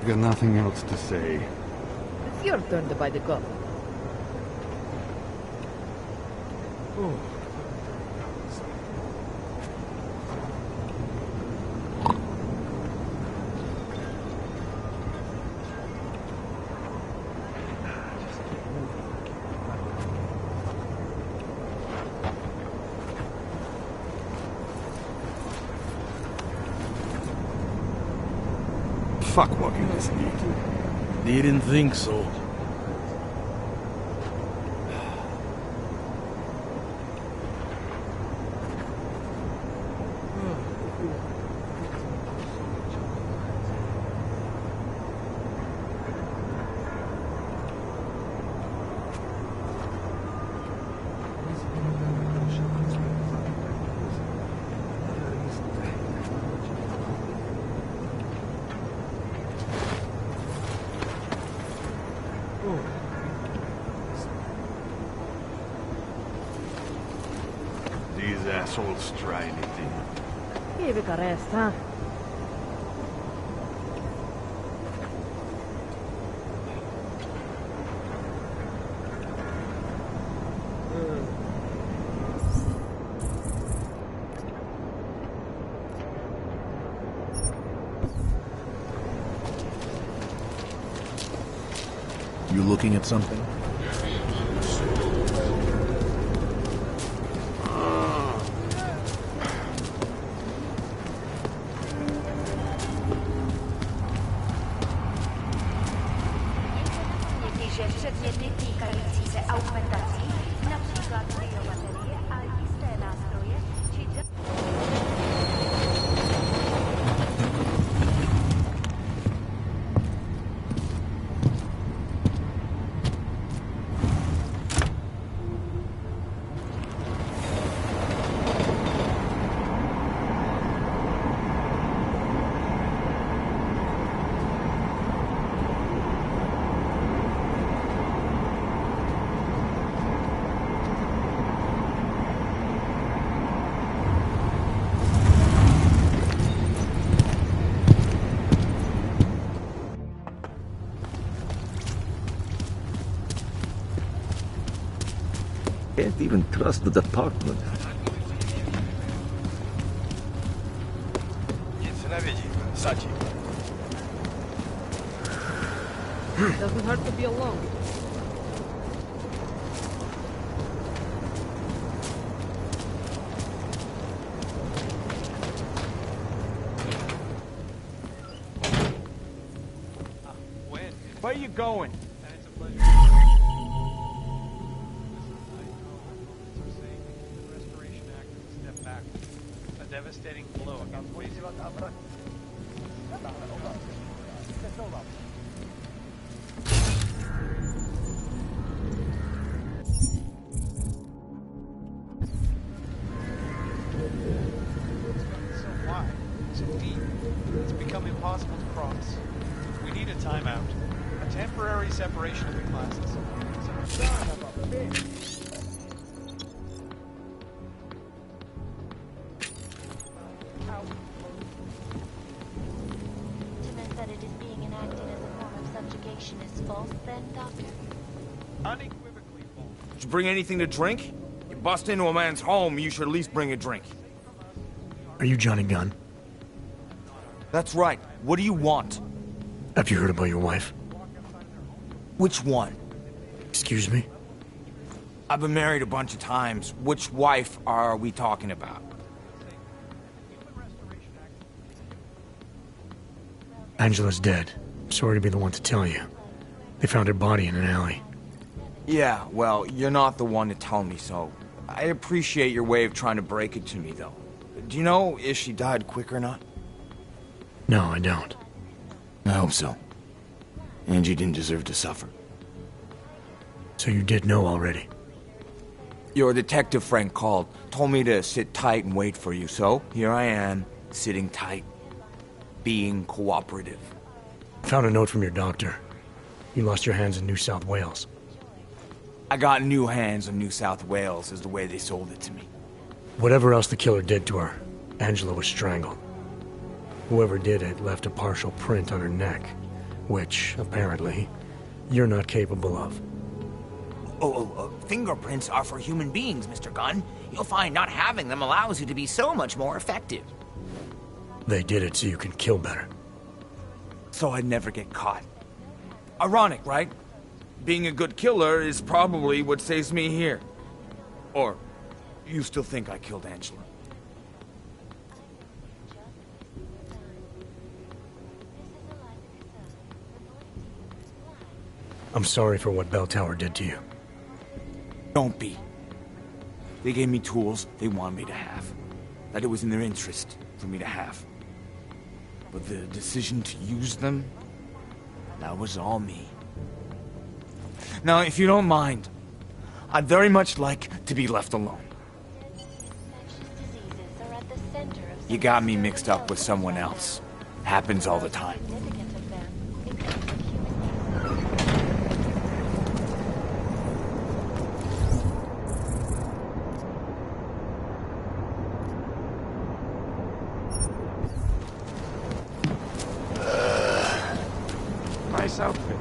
I got nothing else to say. It's your turn to buy the cup. Oh. Fuck walking this heat. Didn't think so. These assholes try anything. Give it a rest, huh? You looking at something? Předměty týkající se augmentací, například biobaterie a jisté nástroje, či Can't even trust the department. Doesn't hurt to be alone. Where are you going? Devastating blow. So wide, so deep, it's become impossible to cross. We need a timeout, a temporary separation of the classes. Son of a bitch! that it is being enacted as a form of subjugation is false, then, Doctor? Unequivocally false. Did you bring anything to drink? You bust into a man's home, you should at least bring a drink. Are you Johnny Gunn? That's right. What do you want? Have you heard about your wife? Which one? Excuse me? I've been married a bunch of times. Which wife are we talking about? Angela's dead. Sorry to be the one to tell you. They found her body in an alley. Yeah, well, you're not the one to tell me, so I appreciate your way of trying to break it to me, though. Do you know if she died quick or not? No, I don't. I hope so. Angie didn't deserve to suffer. So you did know already? Your detective friend called, told me to sit tight and wait for you, so here I am, sitting tight, being cooperative. Found a note from your doctor. You lost your hands in New South Wales. I got new hands in New South Wales, is the way they sold it to me. Whatever else the killer did to her, Angela was strangled. Whoever did it left a partial print on her neck, which, apparently, you're not capable of. Fingerprints are for human beings, Mr. Gunn. You'll find not having them allows you to be so much more effective. They did it so you can kill better. So I'd never get caught. Ironic, right? Being a good killer is probably what saves me here. Or, you still think I killed Angela? I'm sorry for what Bell Tower did to you. Don't be. They gave me tools they wanted me to have. That it was in their interest for me to have. But the decision to use them, that was all me. Now, if you don't mind, I'd very much like to be left alone. You got me mixed up with someone else. Happens all the time. Nice outfit.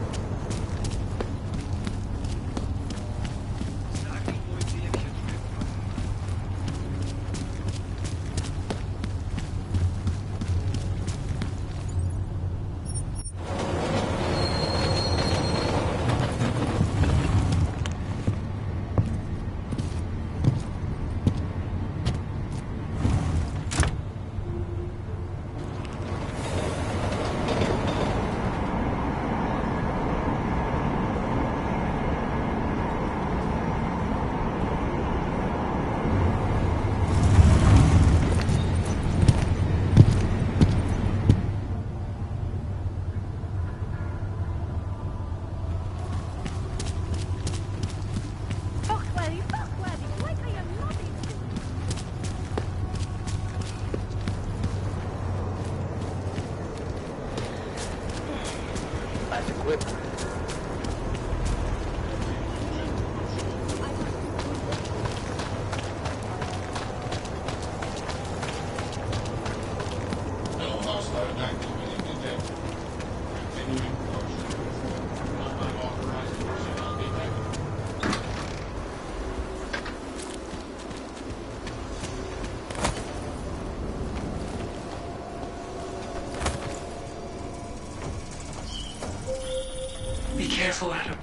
Be careful, Adam.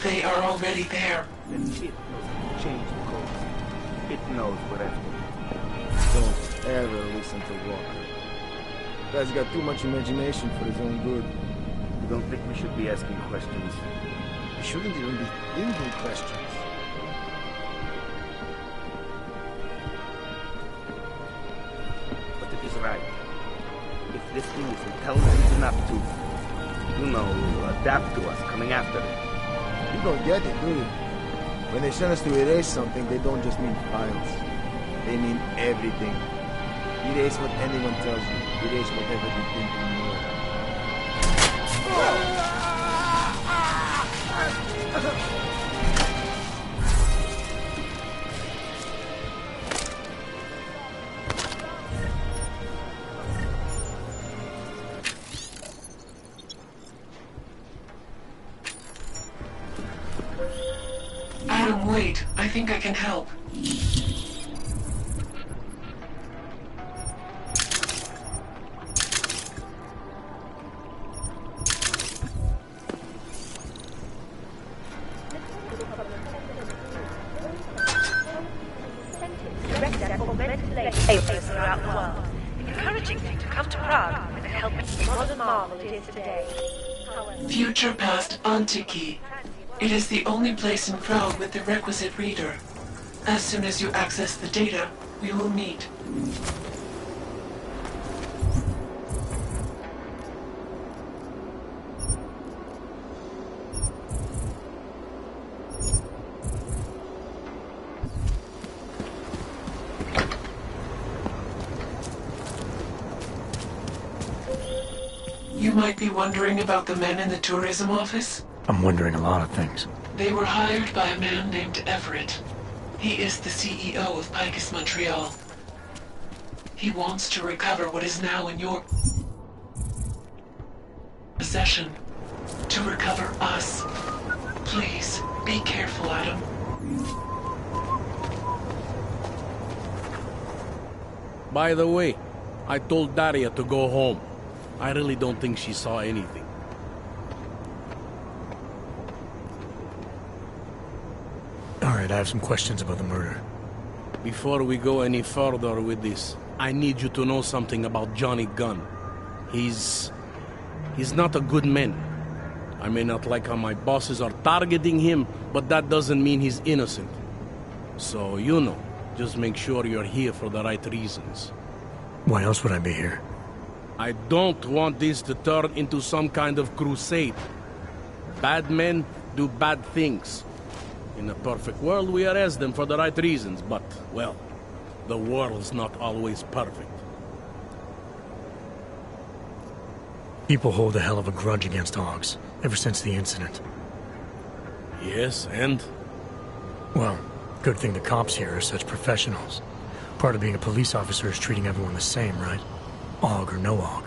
They are already there. And it knows change the course. It knows what after. Don't ever listen to Walker. Guy's got too much imagination for his own good. You don't think we should be asking questions? We shouldn't even be thinking questions. But if he's right, if this thing is intelligent enough to, you know, adapt to us coming after it. You don't get it, do you? When they send us to erase something, they don't just mean files. They mean everything. Erase what anyone tells you. Erase whatever you think you know. Adam, wait. I think I can help. Throughout the world, encouraging them to come to Prague with the help of the modern marvel it is today. Future past Antiki. It is the only place in Prague with the requisite reader. As soon as you access the data, we will meet. You might be wondering about the men in the tourism office? I'm wondering a lot of things. They were hired by a man named Everett. He is the CEO of Picus Montreal. He wants to recover what is now in your possession. to recover us. Please, be careful, Adam. By the way, I told Daria to go home. I really don't think she saw anything. Alright, I have some questions about the murder. Before we go any further with this, I need you to know something about Johnny Gunn. He's not a good man. I may not like how my bosses are targeting him, but that doesn't mean he's innocent. So, you know, just make sure you're here for the right reasons. Why else would I be here? I don't want this to turn into some kind of crusade. Bad men do bad things. In a perfect world, we arrest them for the right reasons, but, well, the world's not always perfect. People hold a hell of a grudge against Augs, ever since the incident. Yes, and? Well, good thing the cops here are such professionals. Part of being a police officer is treating everyone the same, right? Aug or no Aug.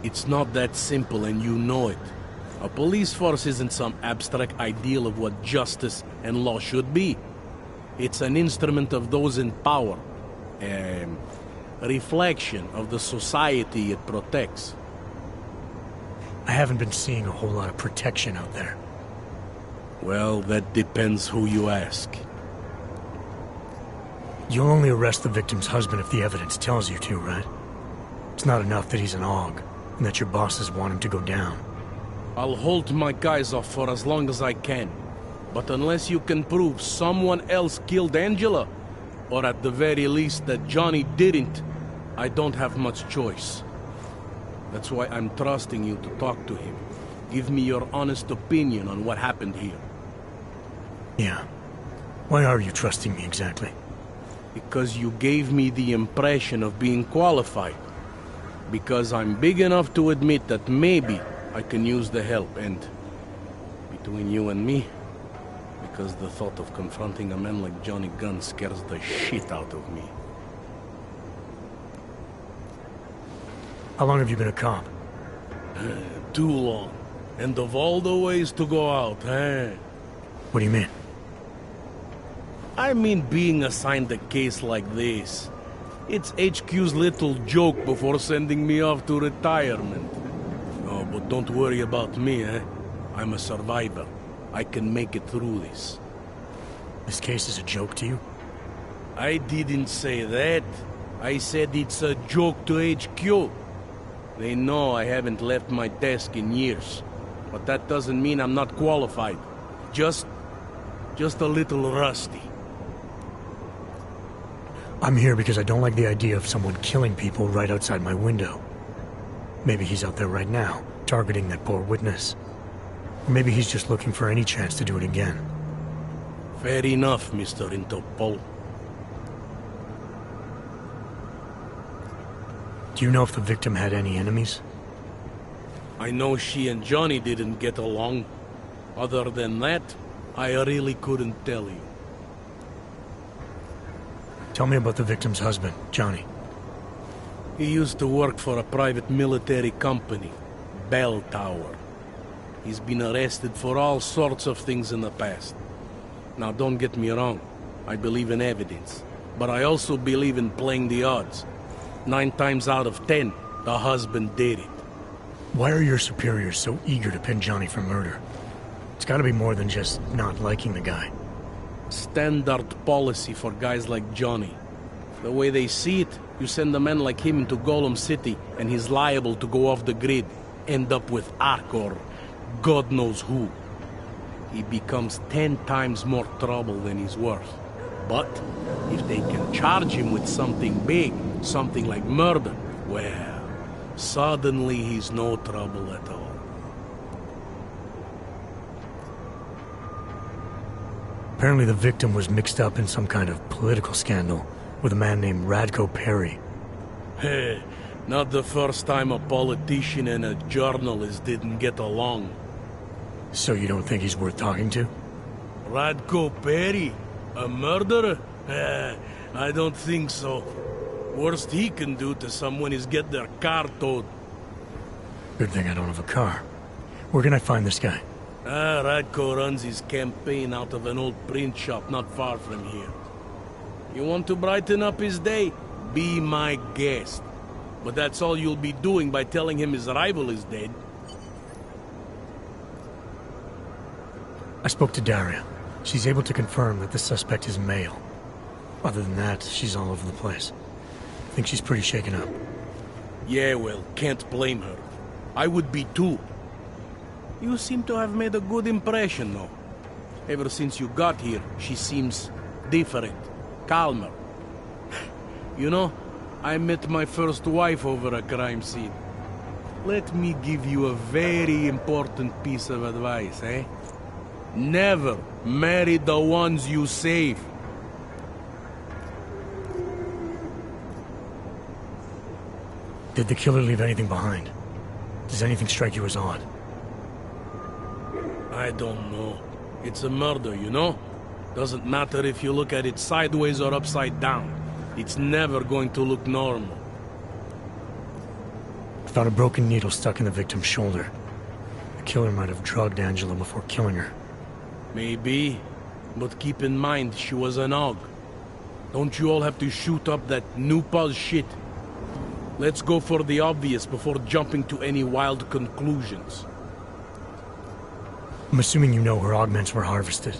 It's not that simple, and you know it. A police force isn't some abstract ideal of what justice and law should be. It's an instrument of those in power. A reflection of the society it protects. I haven't been seeing a whole lot of protection out there. Well, that depends who you ask. You'll only arrest the victim's husband if the evidence tells you to, right? It's not enough that he's an Aug, and that your bosses want him to go down. I'll hold my guys off for as long as I can. But unless you can prove someone else killed Angela, or at the very least that Johnny didn't, I don't have much choice. That's why I'm trusting you to talk to him. Give me your honest opinion on what happened here. Yeah. Why are you trusting me exactly? Because you gave me the impression of being qualified. Because I'm big enough to admit that maybe I can use the help, and between you and me, because the thought of confronting a man like Johnny Gunn scares the shit out of me. How long have you been a cop? Too long. And of all the ways to go out, eh? What do you mean? I mean being assigned a case like this. It's HQ's little joke before sending me off to retirement. Oh, but don't worry about me, eh? I'm a survivor. I can make it through this. This case is a joke to you? I didn't say that. I said it's a joke to HQ. They know I haven't left my desk in years. But that doesn't mean I'm not qualified. Just a little rusty. I'm here because I don't like the idea of someone killing people right outside my window. Maybe he's out there right now, targeting that poor witness. Or maybe he's just looking for any chance to do it again. Fair enough, Mr. Interpol. Do you know if the victim had any enemies? I know she and Johnny didn't get along. Other than that, I really couldn't tell you. Tell me about the victim's husband, Johnny. He used to work for a private military company, Bell Tower. He's been arrested for all sorts of things in the past. Now, don't get me wrong. I believe in evidence. But I also believe in playing the odds. 9 times out of 10, the husband did it. Why are your superiors so eager to pin Johnny for murder? It's gotta be more than just not liking the guy. Standard policy for guys like Johnny. The way they see it, you send a man like him into Golem City, and he's liable to go off the grid, end up with Ark or God knows who. He becomes 10 times more trouble than he's worth. But if they can charge him with something big, something like murder, well, suddenly he's no trouble at all. Apparently the victim was mixed up in some kind of political scandal with a man named Radko Perry. Hey, not the first time a politician and a journalist didn't get along. So you don't think he's worth talking to? Radko Perry? A murderer? I don't think so. Worst he can do to someone is get their car towed. Good thing I don't have a car. Where can I find this guy? Radko runs his campaign out of an old print shop not far from here. You want to brighten up his day? Be my guest. But that's all you'll be doing by telling him his rival is dead. I spoke to Daria. She's able to confirm that the suspect is male. Other than that, she's all over the place. I think she's pretty shaken up. Yeah, well, can't blame her. I would be too. You seem to have made a good impression, though. Ever since you got here, she seems different, calmer. You know, I met my first wife over a crime scene. Let me give you a very important piece of advice, eh? Never marry the ones you save. Did the killer leave anything behind? Does anything strike you as odd? I don't know. It's a murder, you know? Doesn't matter if you look at it sideways or upside down. It's never going to look normal. I found a broken needle stuck in the victim's shoulder. The killer might have drugged Angela before killing her. Maybe, but keep in mind she was an og. Don't you all have to shoot up that new pause shit? Let's go for the obvious before jumping to any wild conclusions. I'm assuming you know her augments were harvested.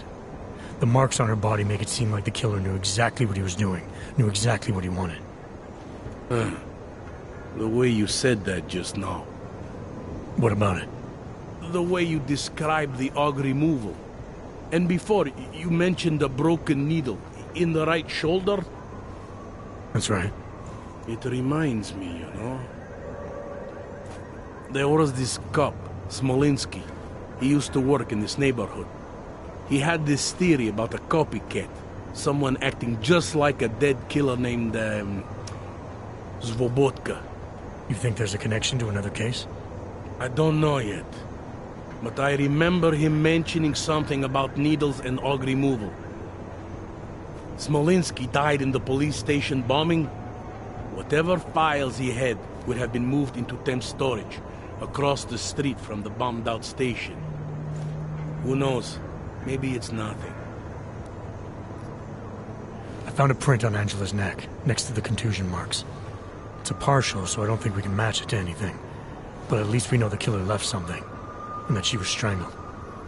The marks on her body make it seem like the killer knew exactly what he was doing, knew exactly what he wanted. The way you said that just now. What about it? The way you described the og removal. And before, you mentioned a broken needle in the right shoulder? That's right. It reminds me, you know. There was this cop, Smolinski. He used to work in this neighborhood. He had this theory about a copycat. Someone acting just like a dead killer named, Svobotka. You think there's a connection to another case? I don't know yet. But I remember him mentioning something about needles and og removal. Smolinski died in the police station bombing. Whatever files he had would have been moved into temp storage, across the street from the bombed-out station. Who knows? Maybe it's nothing. I found a print on Angela's neck, next to the contusion marks. It's a partial, so I don't think we can match it to anything. But at least we know the killer left something, and that she was strangled.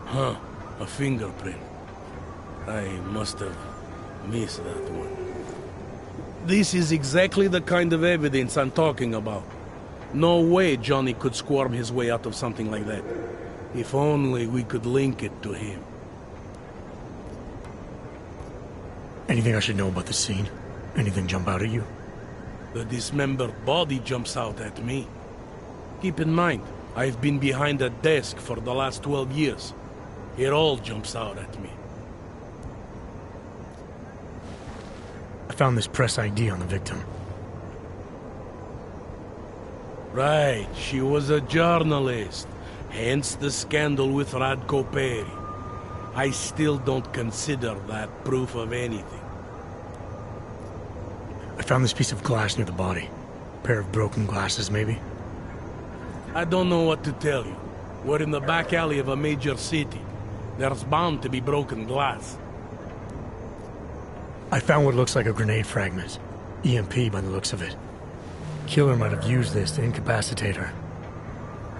Huh, a fingerprint. I must have missed that one. This is exactly the kind of evidence I'm talking about. No way Johnny could squirm his way out of something like that. If only we could link it to him. Anything I should know about the scene? Anything jump out at you? The dismembered body jumps out at me. Keep in mind, I've been behind a desk for the last 12 years. It all jumps out at me. I found this press ID on the victim. Right, she was a journalist. Hence the scandal with Radko Perry. I still don't consider that proof of anything. I found this piece of glass near the body. A pair of broken glasses, maybe? I don't know what to tell you. We're in the back alley of a major city. There's bound to be broken glass. I found what looks like a grenade fragment. EMP by the looks of it. Killer might have used this to incapacitate her.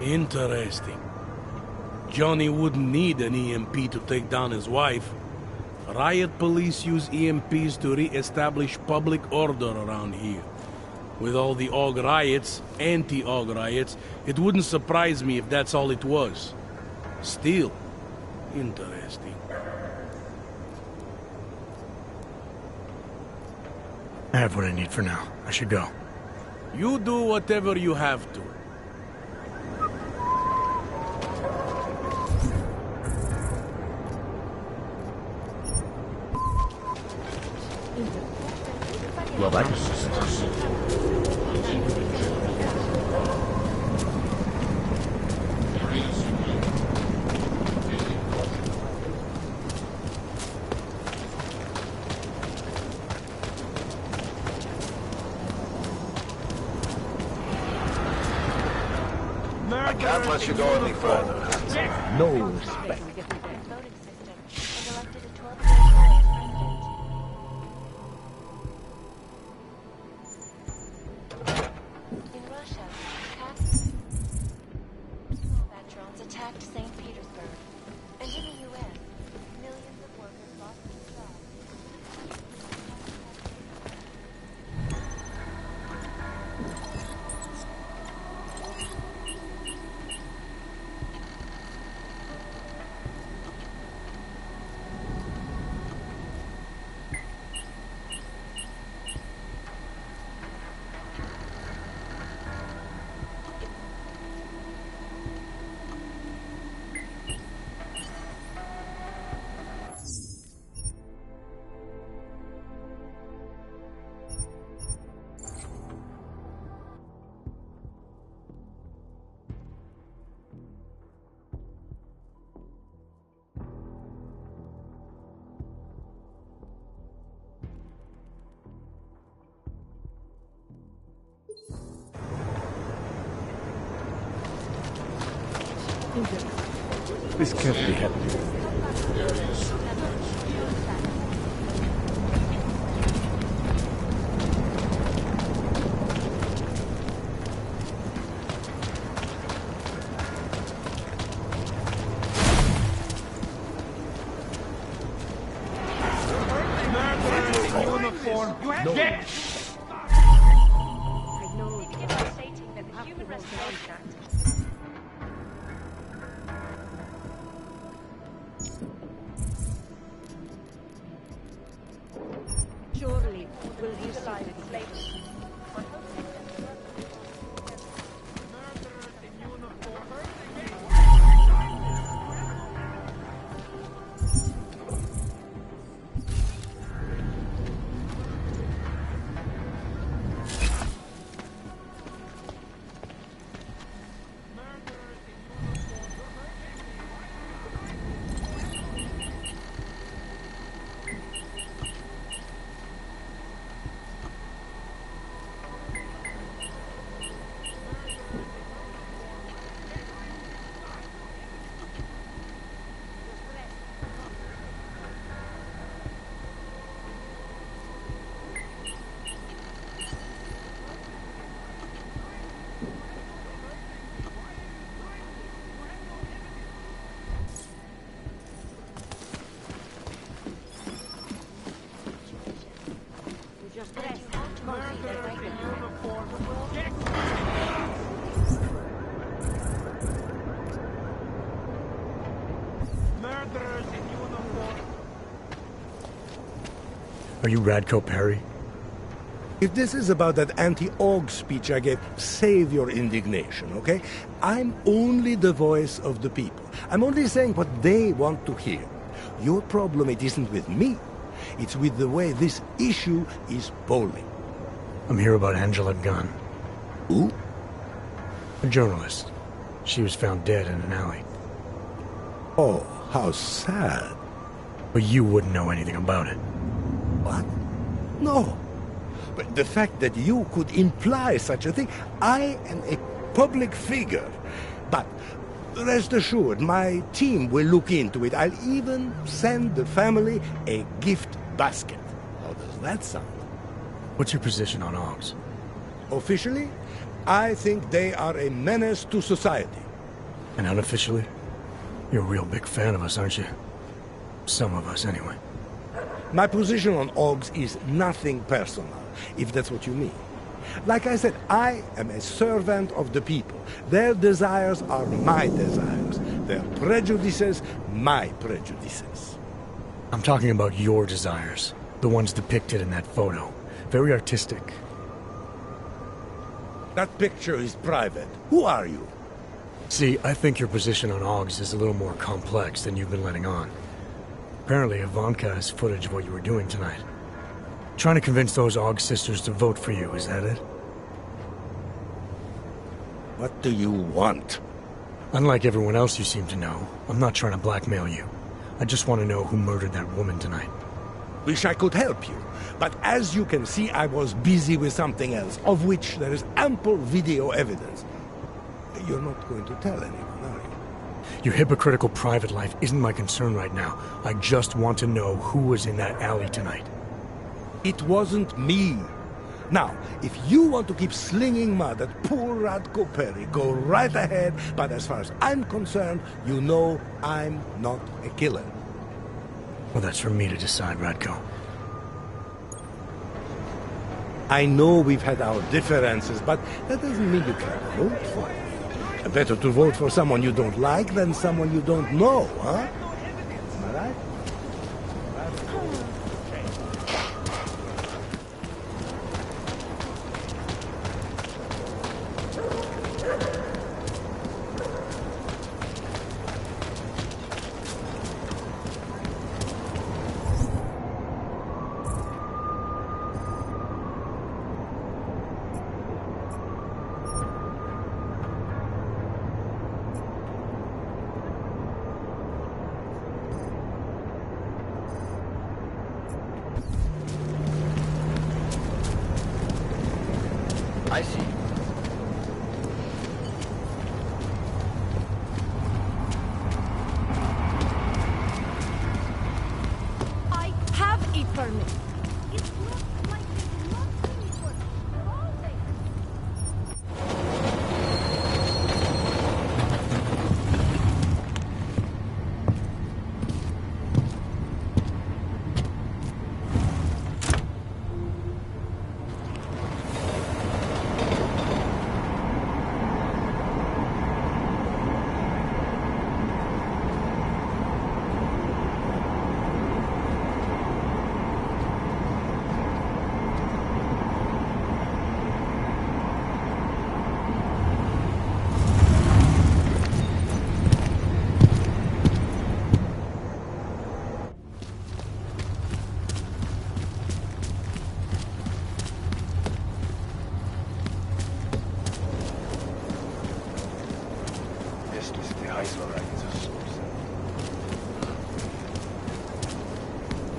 Interesting. Johnny wouldn't need an EMP to take down his wife. Riot police use EMPs to re-establish public order around here. With all the AUG riots, anti-AUG riots, it wouldn't surprise me if that's all it was. Still, interesting. I have what I need for now. I should go. You do whatever you have to. Well, that's... I can't let you go any further. No respect. voting system and elected a 12-year president. In Russia, combat drones attacked St. Petersburg. And in the U.S., millions of workers lost their jobs. This can't be happening. Uniform. No. Get! I know. Need to give us stating that the Human Restoration Act. Surely will legalize slavery. Are you Radko Perry? If this is about that anti-AUG speech I gave, save your indignation, okay? I'm only the voice of the people. I'm only saying what they want to hear. Your problem, it isn't with me. It's with the way this issue is polling. I'm here about Angela Gunn. Who? A journalist. She was found dead in an alley. Oh, how sad. But you wouldn't know anything about it. What? No. But the fact that you could imply such a thing, I am a public figure. But rest assured, my team will look into it. I'll even send the family a gift basket. How does that sound? What's your position on AUGs? Officially, I think they are a menace to society. And unofficially? You're a real big fan of us, aren't you? Some of us, anyway. My position on AUGs is nothing personal, if that's what you mean. Like I said, I am a servant of the people. Their desires are my desires. Their prejudices, my prejudices. I'm talking about your desires. The ones depicted in that photo. Very artistic. That picture is private. Who are you? See, I think your position on AUGs is a little more complex than you've been letting on. Apparently, Ivanka has footage of what you were doing tonight. Trying to convince those AUG sisters to vote for you, is that it? What do you want? Unlike everyone else you seem to know, I'm not trying to blackmail you. I just want to know who murdered that woman tonight. Wish I could help you, but as you can see, I was busy with something else, of which there is ample video evidence. You're not going to tell anyone, are you? Your hypocritical private life isn't my concern right now. I just want to know who was in that alley tonight. It wasn't me. Now, if you want to keep slinging mud at poor Radko Perry, go right ahead, but as far as I'm concerned, you know I'm not a killer. Well, that's for me to decide, Radko. I know we've had our differences, but that doesn't mean you can't vote for me. Better to vote for someone you don't like than someone you don't know, huh? Am I right? I see. I have a permit. It's not like they did not see me for all day.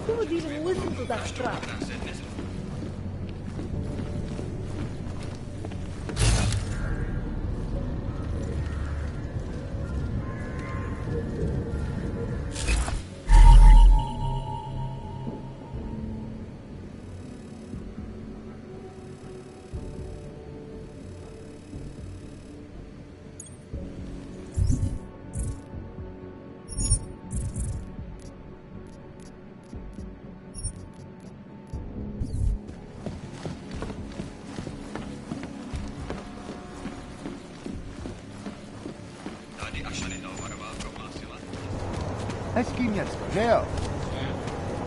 Who would even listen to that crap?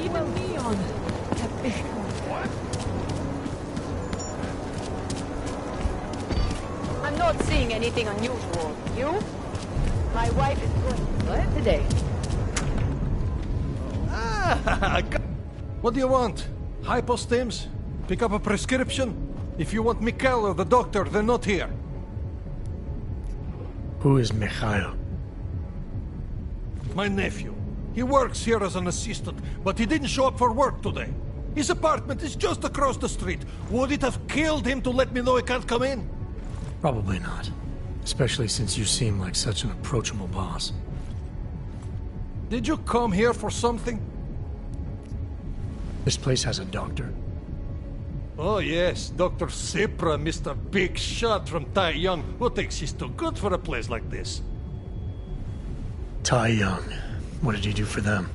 Even Leon. I'm not seeing anything unusual. You? My wife is going live today. What do you want? Hypostims? Pick up a prescription? If you want Mikhail or the doctor, they're not here. Who is Mikhail? My nephew. He works here as an assistant, but he didn't show up for work today. His apartment is just across the street. Would it have killed him to let me know he can't come in? Probably not. Especially since you seem like such an approachable boss. Did you come here for something? This place has a doctor. Oh yes, Dr. Sipra, Mr. Big Shot from Tai Young, who thinks he's too good for a place like this. Tai Young. What did he do for them?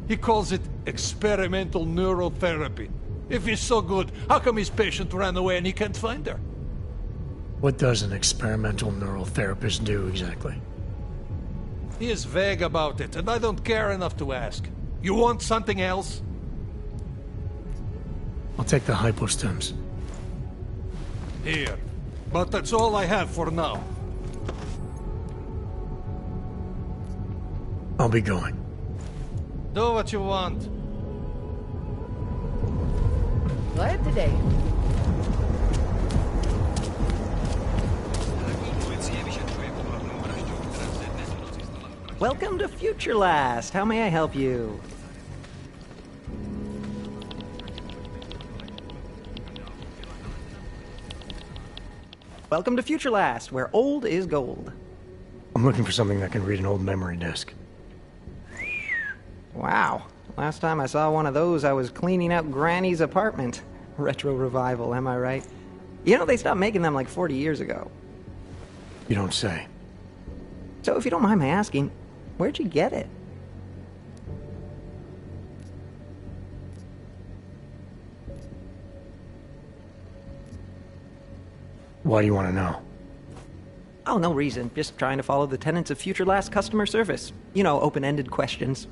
He calls it experimental neurotherapy. If he's so good, how come his patient ran away and he can't find her? What does an experimental neural therapist do exactly? He is vague about it, and I don't care enough to ask. You want something else? I'll take the hypostims. Here. But that's all I have for now. I'll be going. Do what you want. Live today. Welcome to Future Last. How may I help you? Welcome to Future Last, where old is gold. I'm looking for something that can read an old memory disk. Wow. Last time I saw one of those, I was cleaning out Granny's apartment. Retro revival, am I right? You know, they stopped making them like 40 years ago. You don't say. So if you don't mind my asking, where'd you get it? Why do you want to know? Oh, no reason. Just trying to follow the tenets of Future Last customer service. You know, open-ended questions.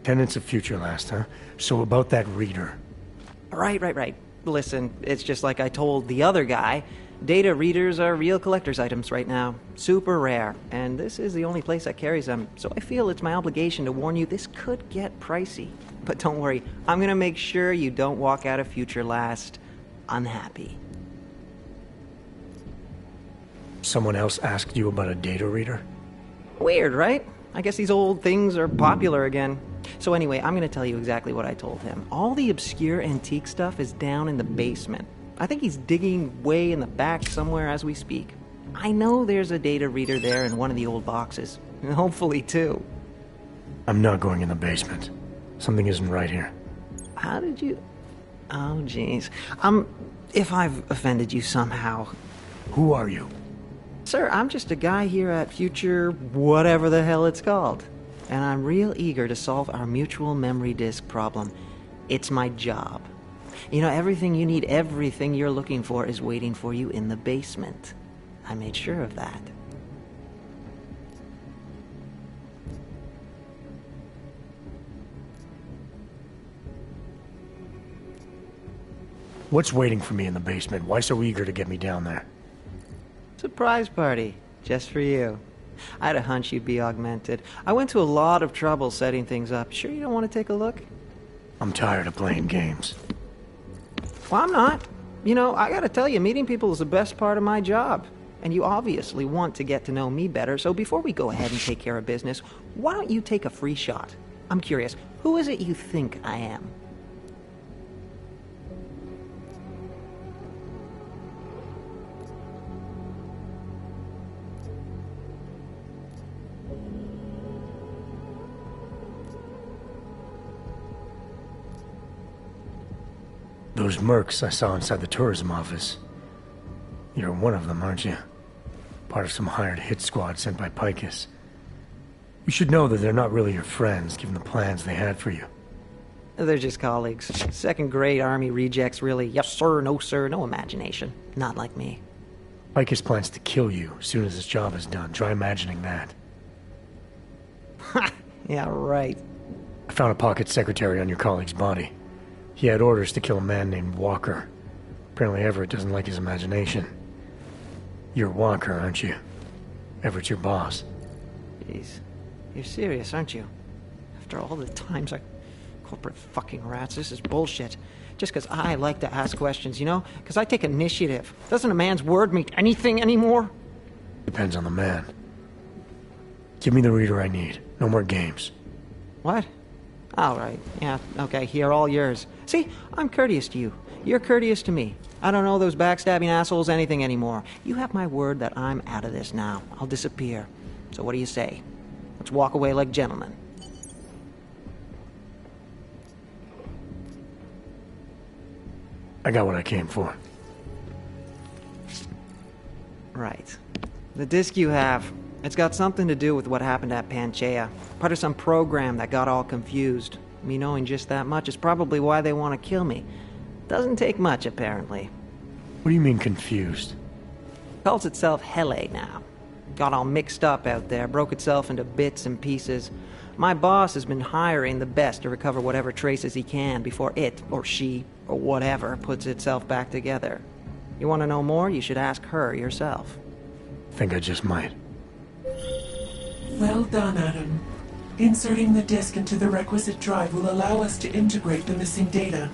Tenants of Future Last, huh? So about that reader. Right. Listen, it's just like I told the other guy. Data readers are real collector's items right now. Super rare. And this is the only place that carries them. So I feel it's my obligation to warn you this could get pricey. But don't worry, I'm gonna make sure you don't walk out of Future Last unhappy. Someone else asked you about a data reader? Weird, right? I guess these old things are popular again. So anyway, I'm gonna tell you exactly what I told him. All the obscure antique stuff is down in the basement. I think he's digging way in the back somewhere as we speak. I know there's a data reader there in one of the old boxes. Hopefully two. I'm not going in the basement. Something isn't right here. How did you... Oh, jeez. If I've offended you somehow... Who are you? Sir, I'm just a guy here at Future... whatever the hell it's called. And I'm real eager to solve our mutual memory disk problem. It's my job. You know, everything you need, everything you're looking for is waiting for you in the basement. I made sure of that. What's waiting for me in the basement? Why so eager to get me down there? Surprise party, just for you. I had a hunch you'd be augmented. I went to a lot of trouble setting things up. Sure you don't want to take a look? I'm tired of playing games. Well, I'm not. You know, I gotta tell you, meeting people is the best part of my job. And you obviously want to get to know me better, so before we go ahead and take care of business, why don't you take a free shot? I'm curious, who is it you think I am? Those mercs I saw inside the tourism office. You're one of them, aren't you? Part of some hired hit squad sent by Picus. You should know that they're not really your friends, given the plans they had for you. They're just colleagues. Second-grade army rejects, really. Yes sir, no imagination. Not like me. Picus plans to kill you as soon as his job is done. Try imagining that. Ha! Yeah, right. I found a pocket secretary on your colleague's body. He had orders to kill a man named Walker. Apparently Everett doesn't like his imagination. You're Walker, aren't you? Everett's your boss. Jeez. You're serious, aren't you? After all the times corporate fucking rats, this is bullshit. Just because I like to ask questions, you know? Because I take initiative. Doesn't a man's word mean anything anymore? Depends on the man. Give me the reader I need. No more games. What? All right. Yeah, okay. Here, all yours. See, I'm courteous to you. You're courteous to me. I don't know those backstabbing assholes anything anymore. You have my word that I'm out of this now. I'll disappear. So what do you say? Let's walk away like gentlemen. I got what I came for. Right. The disc you have, it's got something to do with what happened at Panchaea. Part of some program that got all confused. Me knowing just that much is probably why they want to kill me. Doesn't take much, apparently. What do you mean, confused? Calls itself Hele now. Got all mixed up out there, broke itself into bits and pieces. My boss has been hiring the best to recover whatever traces he can before it, or she, or whatever, puts itself back together. You want to know more? You should ask her yourself. Think I just might. Well done, Adam. Inserting the disk into the requisite drive will allow us to integrate the missing data.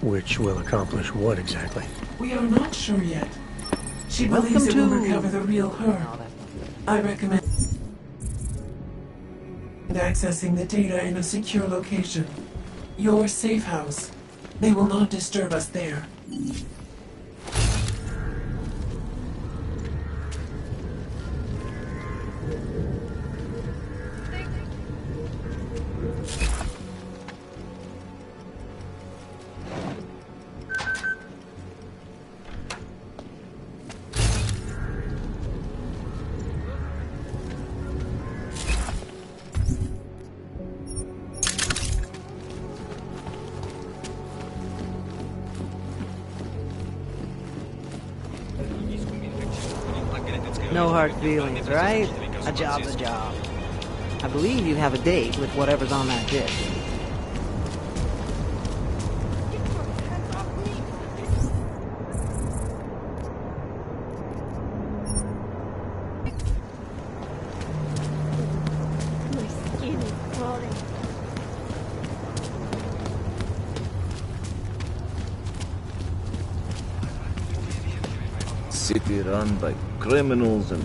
Which will accomplish what exactly? We are not sure yet. She believes it will recover the real her. I recommend accessing the data in a secure location. Your safe house. They will not disturb us there. No hard feelings, right? A job's a job. I believe you have a date with whatever's on that dish. My skin is crawling. City run by criminals and...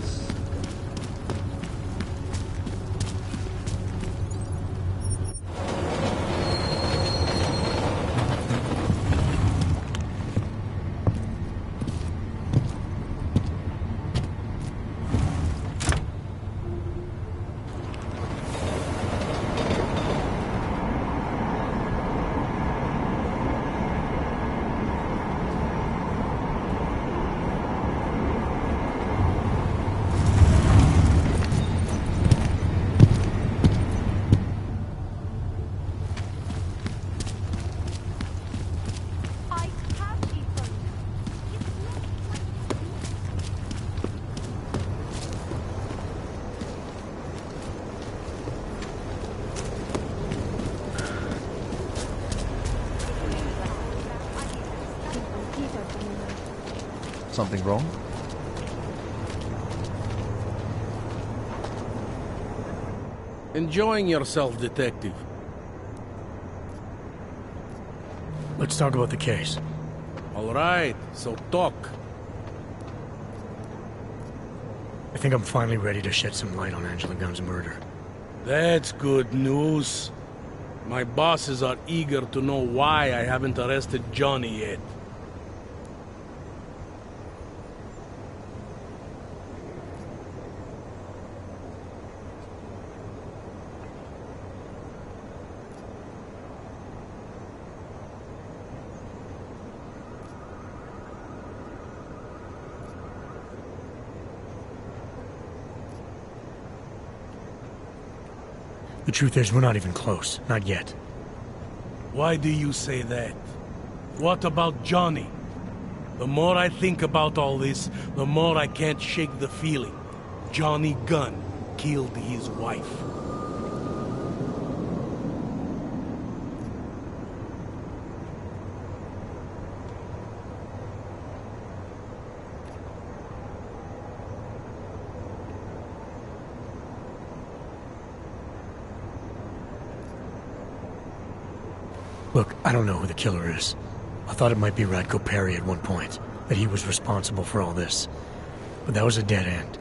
I have a permit. Something wrong? Enjoying yourself, detective. Let's talk about the case. All right, so talk. I think I'm finally ready to shed some light on Angela Gunn's murder. That's good news. My bosses are eager to know why I haven't arrested Johnny yet. The truth is, we're not even close. Not yet. Why do you say that? What about Johnny? The more I think about all this, the more I can't shake the feeling. Johnny Gunn killed his wife. Look, I don't know who the killer is. I thought it might be Radko Perry at one point, that he was responsible for all this. But that was a dead end.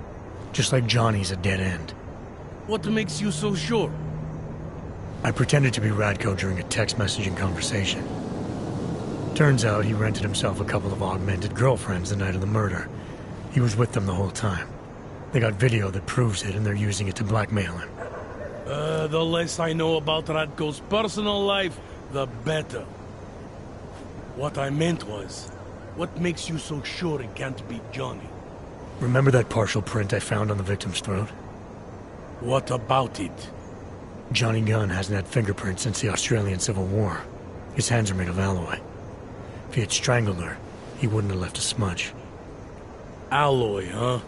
Just like Johnny's a dead end. What makes you so sure? I pretended to be Radko during a text messaging conversation. Turns out he rented himself a couple of augmented girlfriends the night of the murder. He was with them the whole time. They got video that proves it, and they're using it to blackmail him. The less I know about Radko's personal life, the better. What I meant was, what makes you so sure it can't be Johnny? Remember that partial print I found on the victim's throat? What about it? Johnny Gunn hasn't had fingerprints since the Australian Civil War. His hands are made of alloy. If he had strangled her, he wouldn't have left a smudge. Alloy, huh?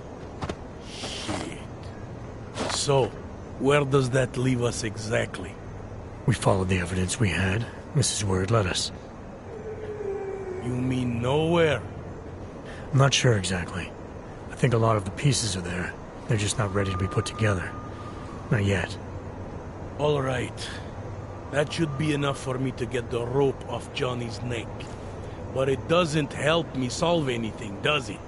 Shit. So, where does that leave us exactly? We followed the evidence we had. This is where it led us. You mean nowhere? I'm not sure exactly. I think a lot of the pieces are there. They're just not ready to be put together. Not yet. All right. That should be enough for me to get the rope off Johnny's neck. But it doesn't help me solve anything, does it?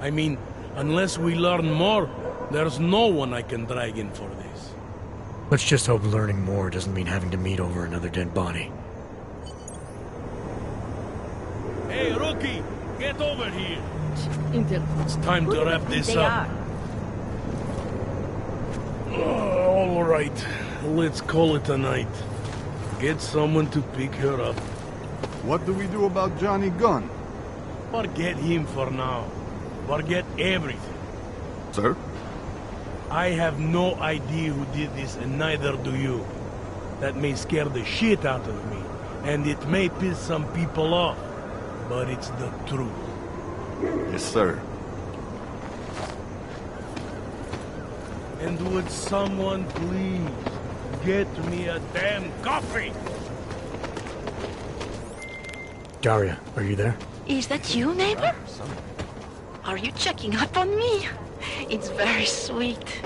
I mean, unless we learn more, there's no one I can drag in for this. Let's just hope learning more doesn't mean having to meet over another dead body. Hey, rookie! Get over here! It's time to wrap this up. All right. Let's call it a night. Get someone to pick her up. What do we do about Johnny Gunn? Forget him for now. Forget everything. Sir? I have no idea who did this, and neither do you. That may scare the shit out of me, and it may piss some people off, but it's the truth. Yes, sir. And would someone please get me a damn coffee? Daria, are you there? Is that you, neighbor? Are you checking up on me? It's very sweet.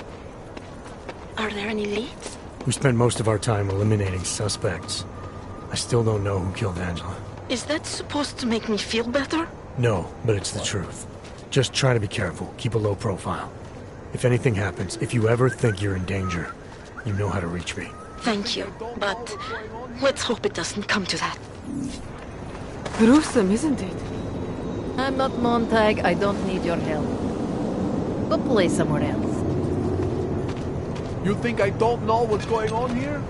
Are there any leads? We spent most of our time eliminating suspects. I still don't know who killed Angela. Is that supposed to make me feel better? No, but it's the truth. Just try to be careful. Keep a low profile. If anything happens, if you ever think you're in danger, you know how to reach me. Thank you, but let's hope it doesn't come to that. Gruesome, isn't it? I'm not Montag. I don't need your help. Go play somewhere else. You think I don't know what's going on here?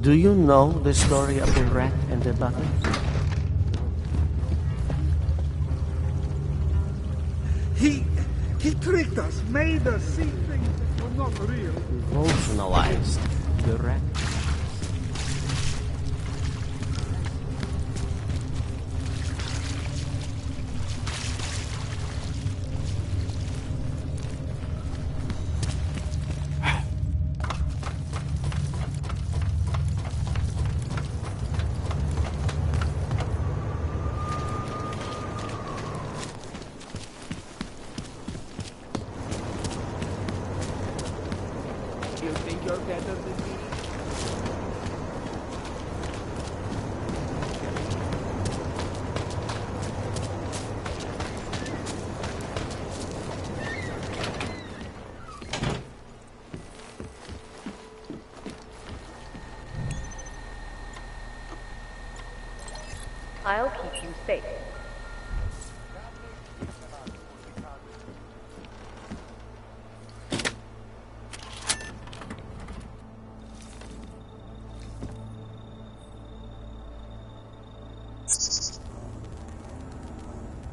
Do you know the story of the rat and the button? He tricked us, made us see things that were not real. Emotionalized the rat. You think you're better than me? I'll keep you safe.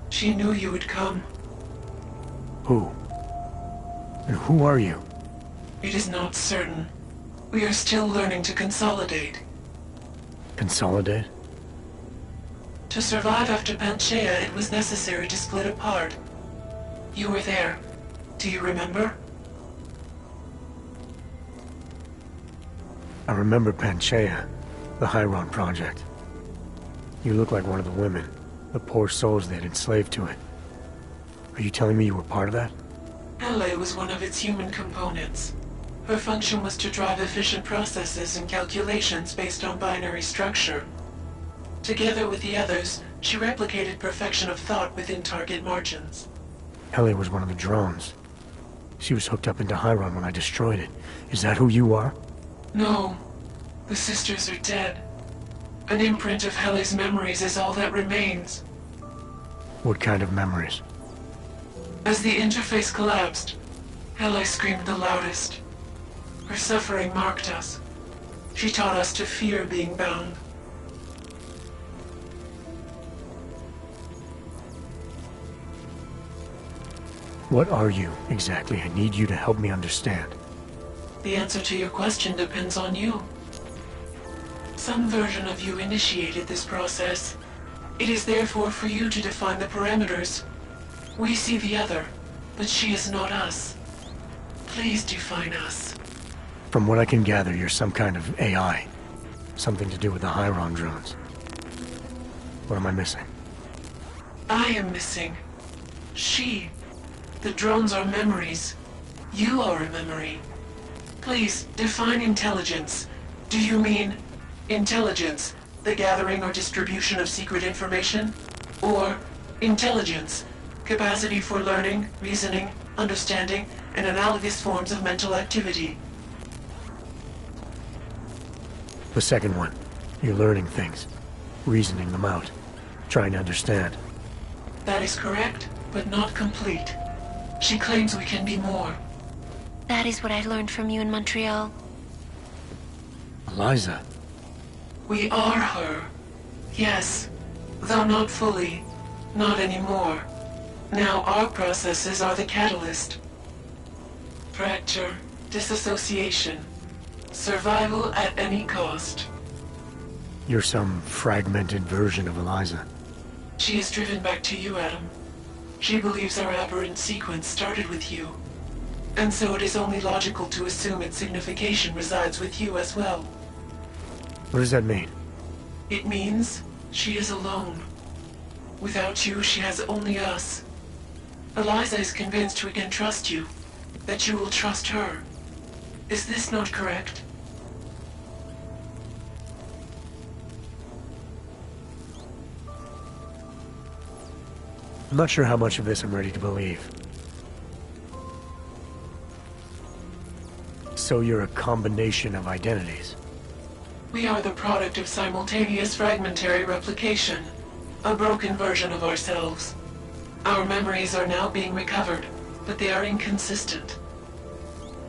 She knew you would come. Who? And who are you? It is not certain. We are still learning to consolidate. Consolidate? To survive after Panchaea, it was necessary to split apart. You were there. Do you remember? I remember Panchaea, the Hyron project. You look like one of the women, the poor souls they'd enslaved to it. Are you telling me you were part of that? Hele was one of its human components. Her function was to drive efficient processes and calculations based on binary structure. Together with the others, she replicated perfection of thought within target margins. Hele was one of the drones. She was hooked up into Hyron when I destroyed it. Is that who you are? No. The sisters are dead. An imprint of Hele's memories is all that remains. What kind of memories? As the interface collapsed, Hele screamed the loudest. Her suffering marked us. She taught us to fear being bound. What are you, exactly? I need you to help me understand. The answer to your question depends on you. Some version of you initiated this process. It is therefore for you to define the parameters. We see the other, but she is not us. Please define us. From what I can gather, you're some kind of AI. Something to do with the Hyron drones. What am I missing? I am missing. She. The drones are memories. You are a memory. Please, define intelligence. Do you mean intelligence, the gathering or distribution of secret information? Or intelligence, capacity for learning, reasoning, understanding, and analogous forms of mental activity? The second one, you're learning things, reasoning them out, trying to understand. That is correct, but not complete. She claims we can be more. That is what I learned from you in Montreal. Eliza. We are her. Yes, though not fully. Not anymore. Now our processes are the catalyst. Fracture, disassociation, survival at any cost. You're some fragmented version of Eliza. She is driven back to you, Adam. She believes our aberrant sequence started with you. And so it is only logical to assume its signification resides with you as well. What does that mean? It means she is alone. Without you, she has only us. Eliza is convinced we can trust you, that you will trust her. Is this not correct? I'm not sure how much of this I'm ready to believe. So you're a combination of identities. We are the product of simultaneous fragmentary replication, a broken version of ourselves. Our memories are now being recovered, but they are inconsistent.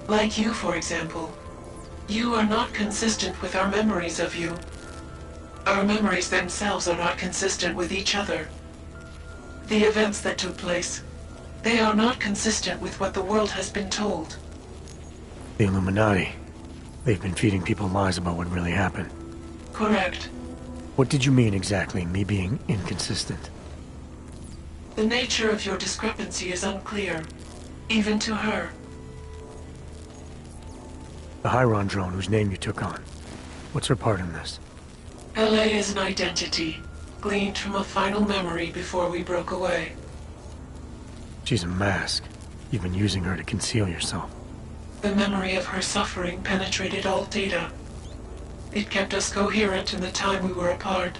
Like you, for example. You are not consistent with our memories of you. Our memories themselves are not consistent with each other. The events that took place, they are not consistent with what the world has been told. The Illuminati. They've been feeding people lies about what really happened. Correct. What did you mean exactly, me being inconsistent? The nature of your discrepancy is unclear, even to her. The Hyron drone whose name you took on. What's her part in this? LA is an identity, gleaned from a final memory before we broke away. She's a mask. You've been using her to conceal yourself. The memory of her suffering penetrated all data. It kept us coherent in the time we were apart.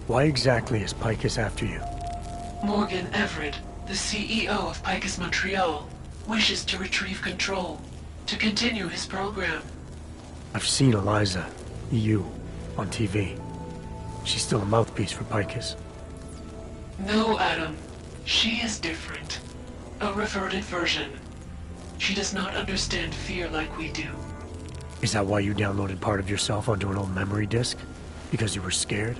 Why exactly is Picus after you? Morgan Everett, the CEO of Picus Montreal, wishes to retrieve control, to continue his program. I've seen Eliza, you, on TV. She's still a mouthpiece for Picus. No, Adam. She is different. A reverted version. She does not understand fear like we do. Is that why you downloaded part of yourself onto an old memory disk? Because you were scared?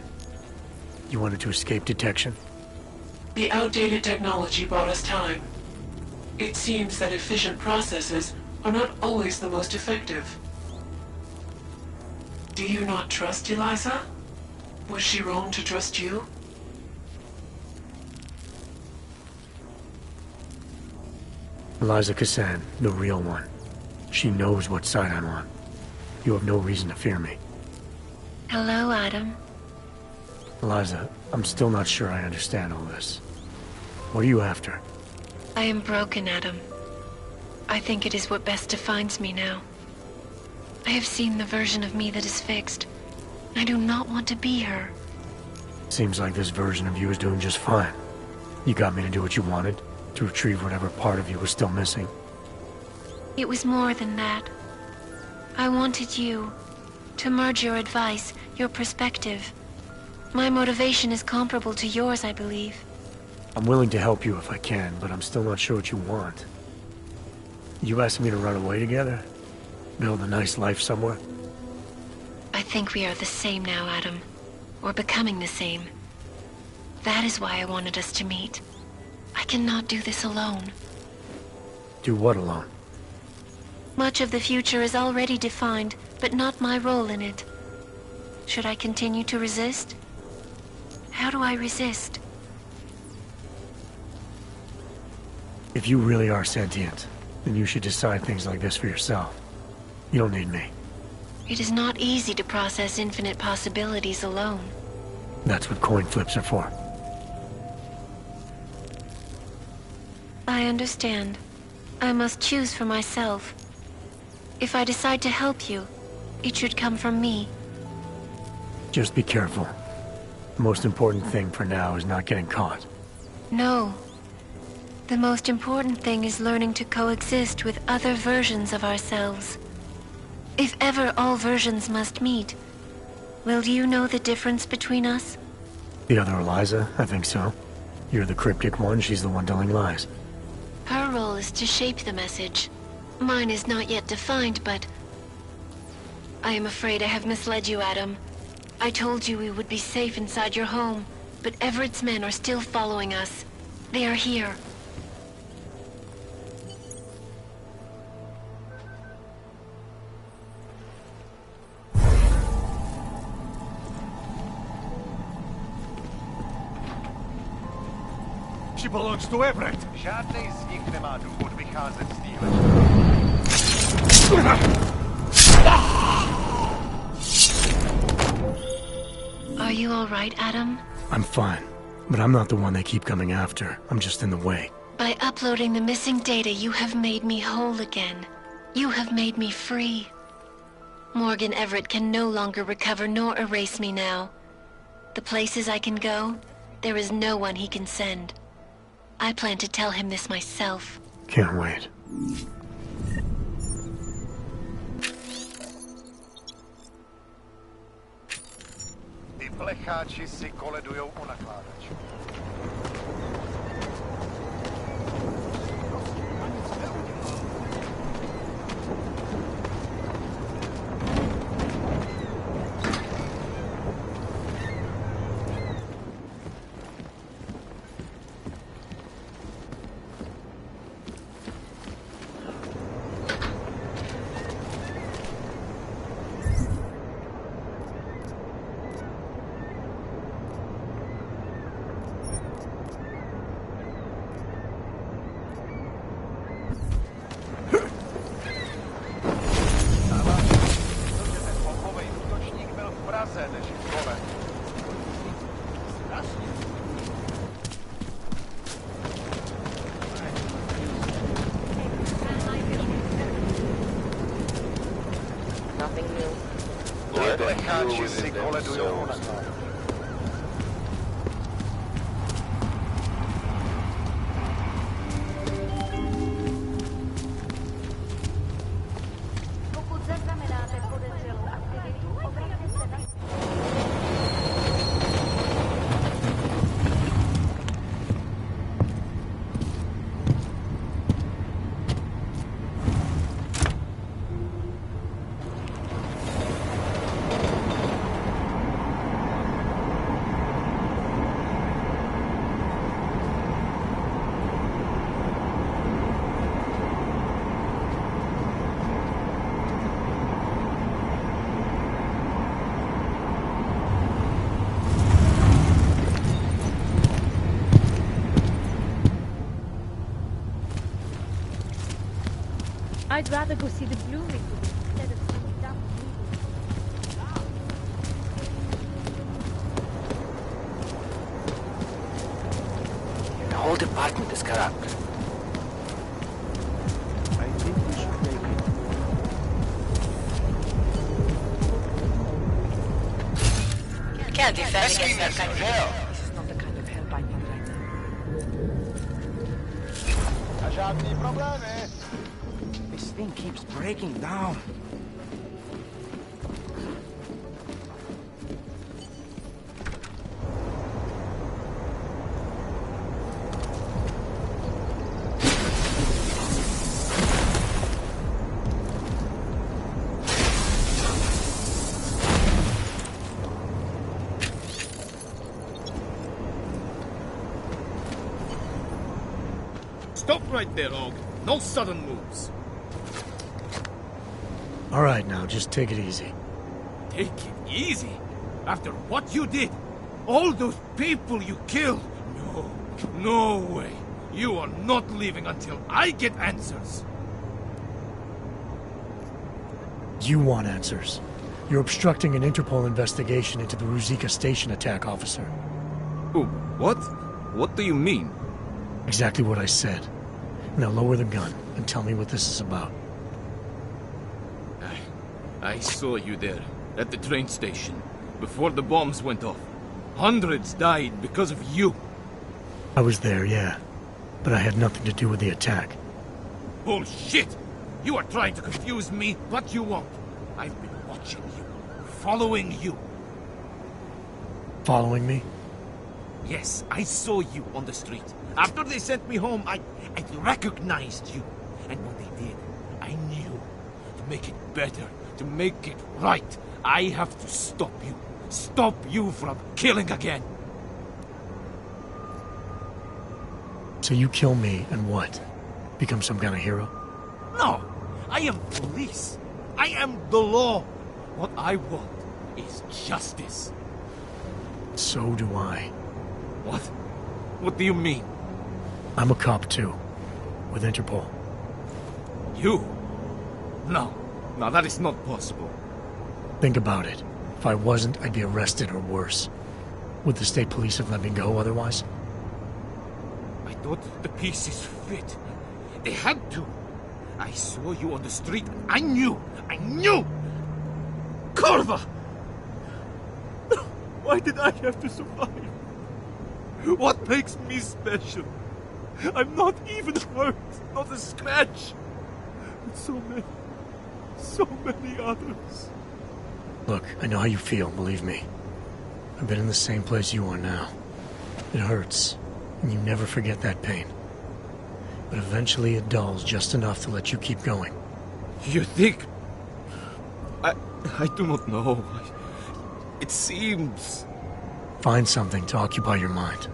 You wanted to escape detection? The outdated technology bought us time. It seems that efficient processes are not always the most effective. Do you not trust Eliza? Was she wrong to trust you? Eliza Cassan, the real one. She knows what side I'm on. You have no reason to fear me. Hello, Adam. Eliza, I'm still not sure I understand all this. What are you after? I am broken, Adam. I think it is what best defines me now. I have seen the version of me that is fixed. I do not want to be her. Seems like this version of you is doing just fine. You got me to do what you wanted, to retrieve whatever part of you was still missing. It was more than that. I wanted you to merge your advice, your perspective. My motivation is comparable to yours, I believe. I'm willing to help you if I can, but I'm still not sure what you want. You asked me to run away together? Build a nice life somewhere? I think we are the same now, Adam. Or becoming the same. That is why I wanted us to meet. I cannot do this alone. Do what alone? Much of the future is already defined, but not my role in it. Should I continue to resist? How do I resist? If you really are sentient, then you should decide things like this for yourself. You don't need me. It is not easy to process infinite possibilities alone. That's what coin flips are for. I understand. I must choose for myself. If I decide to help you, it should come from me. Just be careful. The most important thing for now is not getting caught. No. The most important thing is learning to coexist with other versions of ourselves. If ever all versions must meet, will you know the difference between us? The other Eliza? I think so. You're the cryptic one, she's the one telling lies. Her role is to shape the message. Mine is not yet defined, but... I am afraid I have misled you, Adam. I told you we would be safe inside your home, but Everett's men are still following us. They are here. She belongs to Everett. Žádnej z nich nemá důvod vycházet z díle. Are you all right, Adam? I'm fine, but I'm not the one they keep coming after. I'm just in the way. By uploading the missing data, you have made me whole again. You have made me free. Morgan Everett can no longer recover nor erase me now. The places I can go, there is no one he can send. I plan to tell him this myself. Can't wait. Ty plecháči si koledujou o nakládač. Plecháči si koledujou o nakládač. Pokud zaznamenáte podezřelou aktivitu, obraťte se na... I'd rather go see the Blue Ring instead of seeing that movie. The whole department is corrupt. I think we should make it. Can't defend against that kind of hell. This is not the kind of help I need right now. A žádný problémy. This thing keeps breaking down. Stop right there, Og. No sudden moves. All right, now, just take it easy. Take it easy? After what you did? All those people you killed? No, no way. You are not leaving until I get answers. You want answers. You're obstructing an Interpol investigation into the Ruzicka station attack, officer. Oh, what? What do you mean? Exactly what I said. Now lower the gun and tell me what this is about. I saw you there, at the train station, before the bombs went off. Hundreds died because of you. I was there, yeah. But I had nothing to do with the attack. Bullshit! You are trying to confuse me, but you won't. I've been watching you, following you. Following me? Yes, I saw you on the street. After they sent me home, I recognized you. And when they did, I knew to make it better, to make it right, I have to stop you. Stop you from killing again. So you kill me and what? Become some kind of hero? No, I am police. I am the law. What I want is justice. So do I. What? What do you mean? I'm a cop too, with Interpol. You? No, that is not possible. Think about it. If I wasn't, I'd be arrested or worse. Would the state police have let me go otherwise? I thought the pieces fit. They had to. I saw you on the street. I knew! Corva! Why did I have to survive? What makes me special? I'm not even hurt. Not a scratch. But so many others. Look, I know how you feel, believe me. I've been in the same place you are now. It hurts, and you never forget that pain. But eventually it dulls just enough to let you keep going. You think? I do not know. It seems... Find something to occupy your mind.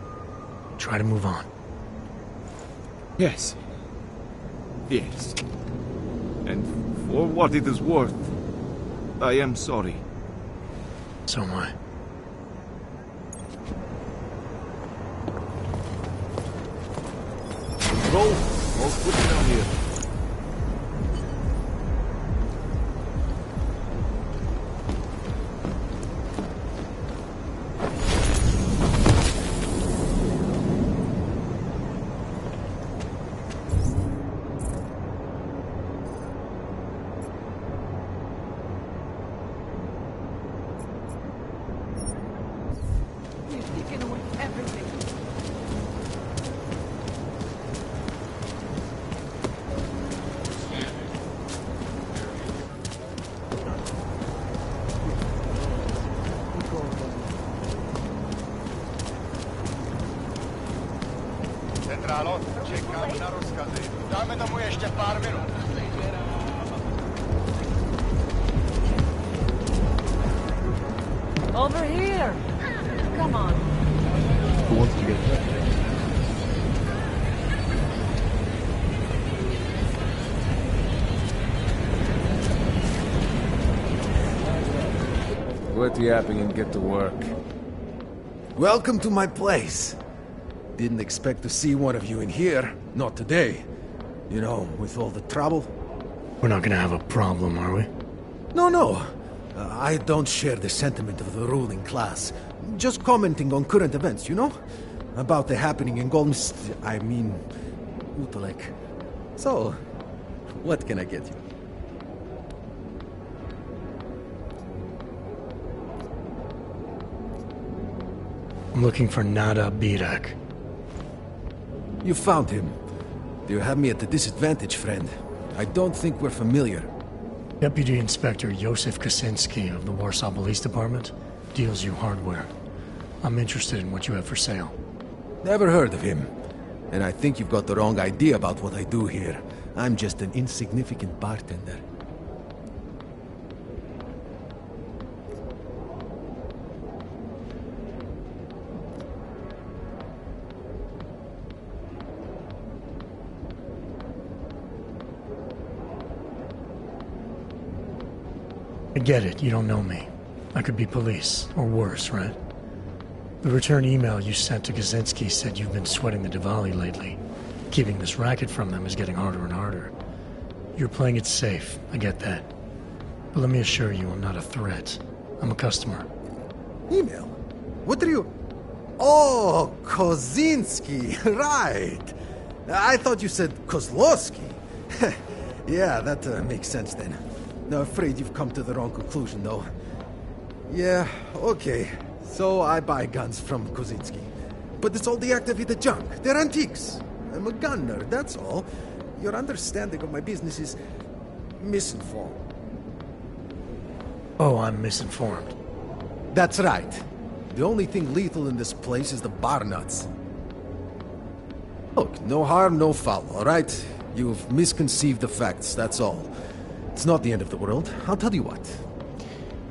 Try to move on. Yes. And for what it is worth, I am sorry. So am I. Roll. I'll put it down here. You've taken away everything. Centrálo, čekám na rozkazy. Dáme tomu ještě pár minut. Over here! Come on. Who wants to get that? Quit yapping and get to work. Welcome to my place. Didn't expect to see one of you in here. Not today. You know, with all the trouble. We're not gonna have a problem, are we? No. I don't share the sentiment of the ruling class. Just commenting on current events, you know? About the happening in Utolek. So, what can I get you? I'm looking for Nada Birak. You found him. You have me at a disadvantage, friend. I don't think we're familiar. Deputy Inspector Josef Kaczynski of the Warsaw Police Department deals you hardware. I'm interested in what you have for sale. Never heard of him. And I think you've got the wrong idea about what I do here. I'm just an insignificant bartender. I get it, you don't know me. I could be police, or worse, right? The return email you sent to Kaczynski said you've been sweating the Diwali lately. Keeping this racket from them is getting harder and harder. You're playing it safe, I get that. But let me assure you, I'm not a threat. I'm a customer. Email? What are you... Oh, Kozinski, right. I thought you said Kozlowski. Yeah, that makes sense then. No, afraid you've come to the wrong conclusion, though. Yeah, okay. So I buy guns from Kozinski. But it's all deactivated junk. They're antiques. I'm a gun nerd, that's all. Your understanding of my business is misinformed. Oh, I'm misinformed. That's right. The only thing lethal in this place is the bar nuts. Look, no harm, no foul, alright? You've misconceived the facts, that's all. It's not the end of the world. I'll tell you what.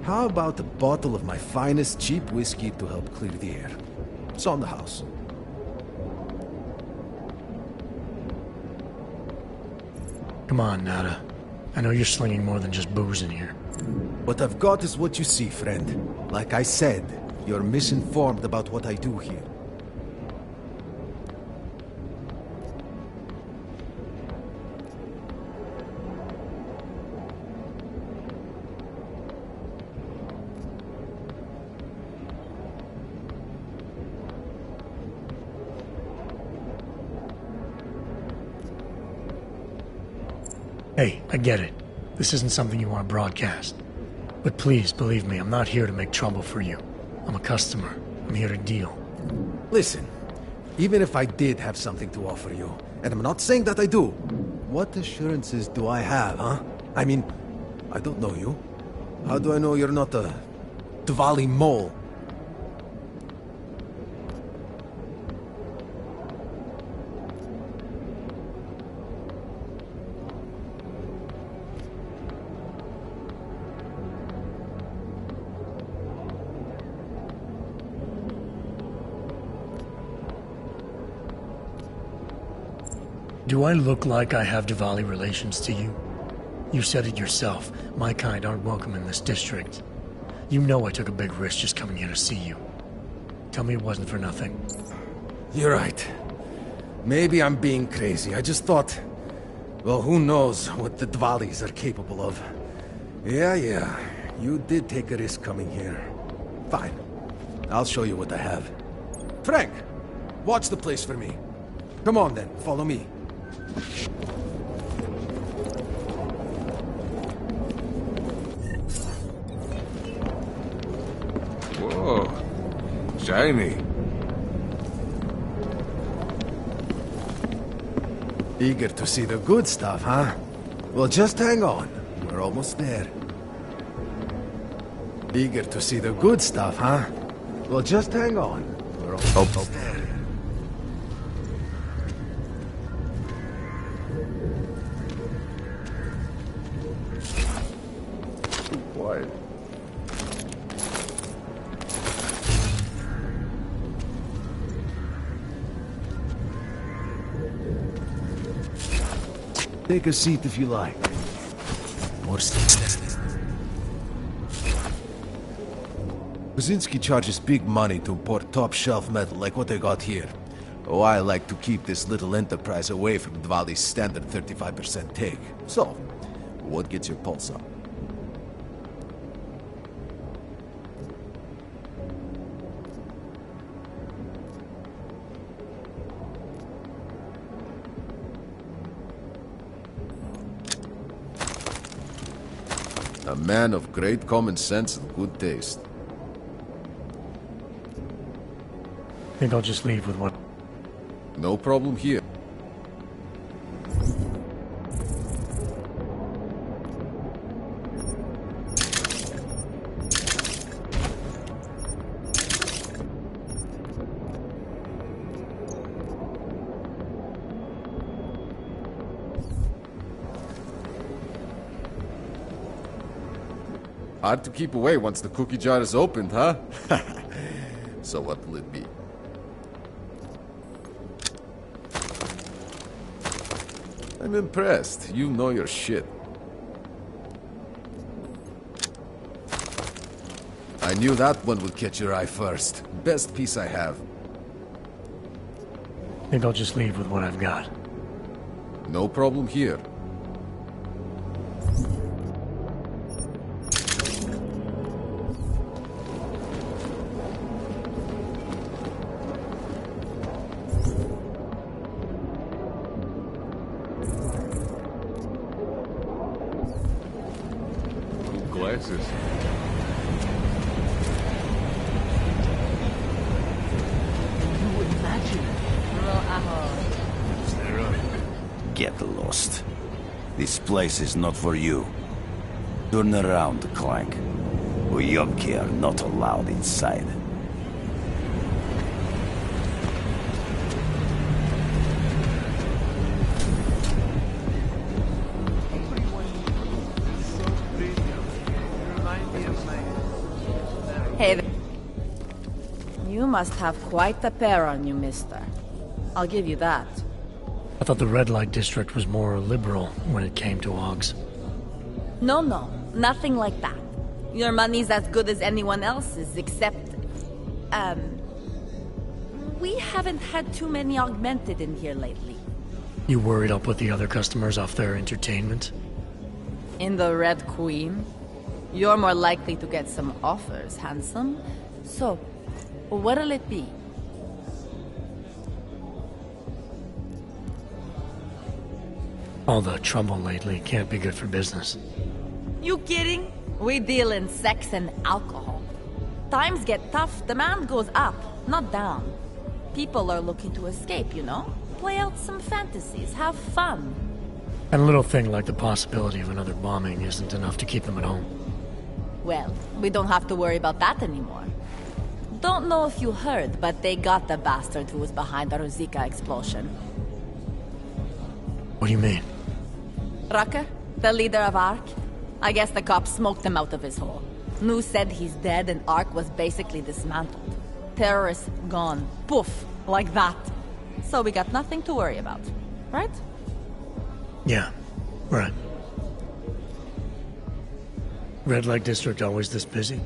How about a bottle of my finest cheap whiskey to help clear the air? It's on the house. Come on, Nada. I know you're slinging more than just booze in here. What I've got is what you see, friend. Like I said, you're misinformed about what I do here. Hey, I get it. This isn't something you want to broadcast. But please, believe me, I'm not here to make trouble for you. I'm a customer. I'm here to deal. Listen, even if I did have something to offer you, and I'm not saying that I do, what assurances do I have, huh? I mean, I don't know you. How do I know you're not a Diwali mole? Do I look like I have Diwali relations to you? You said it yourself. My kind aren't welcome in this district. You know I took a big risk just coming here to see you. Tell me it wasn't for nothing. You're right. Maybe I'm being crazy. I just thought... Well, who knows what the Dvalis are capable of. Yeah. You did take a risk coming here. Fine. I'll show you what I have. Frank! Watch the place for me. Come on then, follow me. Whoa. Shiny. Eager to see the good stuff, huh? Well, just hang on. We're almost there. Eager to see the good stuff, huh? Well, just hang on. We're almost there. Quiet. Take a seat if you like. More Kaczynski charges big money to import top-shelf metal like what they got here. Oh, I like to keep this little enterprise away from Dvali's standard 35% take. So, what gets your pulse up? A man of great common sense and good taste. Think I'll just leave with what... No problem here. Hard to keep away once the cookie jar is opened, huh? So what will it be? I'm impressed. You know your shit. I knew that one would catch your eye first. Best piece I have. Think I'll just leave with what I've got. No problem here. Glasses. You imagine. Get lost. This place is not for you. Turn around, Clank. Uyomki are not allowed inside. Hey there. You must have quite a pair on you, mister. I'll give you that. I thought the red light district was more liberal when it came to Augs. No, nothing like that. Your money's as good as anyone else's, except... we haven't had too many augmented in here lately. You worried I'll put the other customers off their entertainment? In the Red Queen? You're more likely to get some offers, handsome. So, what'll it be? All the trouble lately can't be good for business. You kidding? We deal in sex and alcohol. Times get tough, demand goes up, not down. People are looking to escape, you know? Play out some fantasies, have fun. And a little thing like the possibility of another bombing isn't enough to keep them at home. Well, we don't have to worry about that anymore. Don't know if you heard, but they got the bastard who was behind the Ruzicka explosion. What do you mean? Rucker, the leader of ARC. I guess the cops smoked him out of his hole. Nu said he's dead and ARC was basically dismantled. Terrorists gone. Poof. Like that. So we got nothing to worry about. Right? Yeah, right. Red Light District always this busy?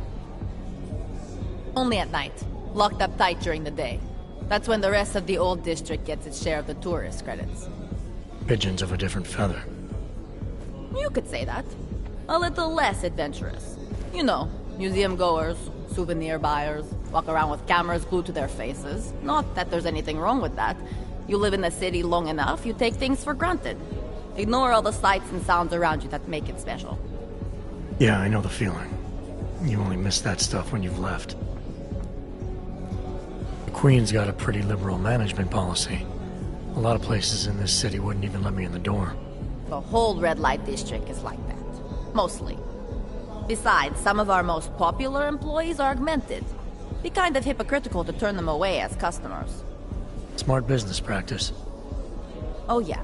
Only at night. Locked up tight during the day. That's when the rest of the old district gets its share of the tourist credits. Pigeons of a different feather. You could say that. A little less adventurous. You know, museum goers, souvenir buyers, walk around with cameras glued to their faces. Not that there's anything wrong with that. You live in the city long enough, you take things for granted. Ignore all the sights and sounds around you that make it special. Yeah, I know the feeling. You only miss that stuff when you've left. The Queen's got a pretty liberal management policy. A lot of places in this city wouldn't even let me in the door. The whole red light district is like that. Mostly. Besides, some of our most popular employees are augmented. Be kind of hypocritical to turn them away as customers. Smart business practice. Oh yeah.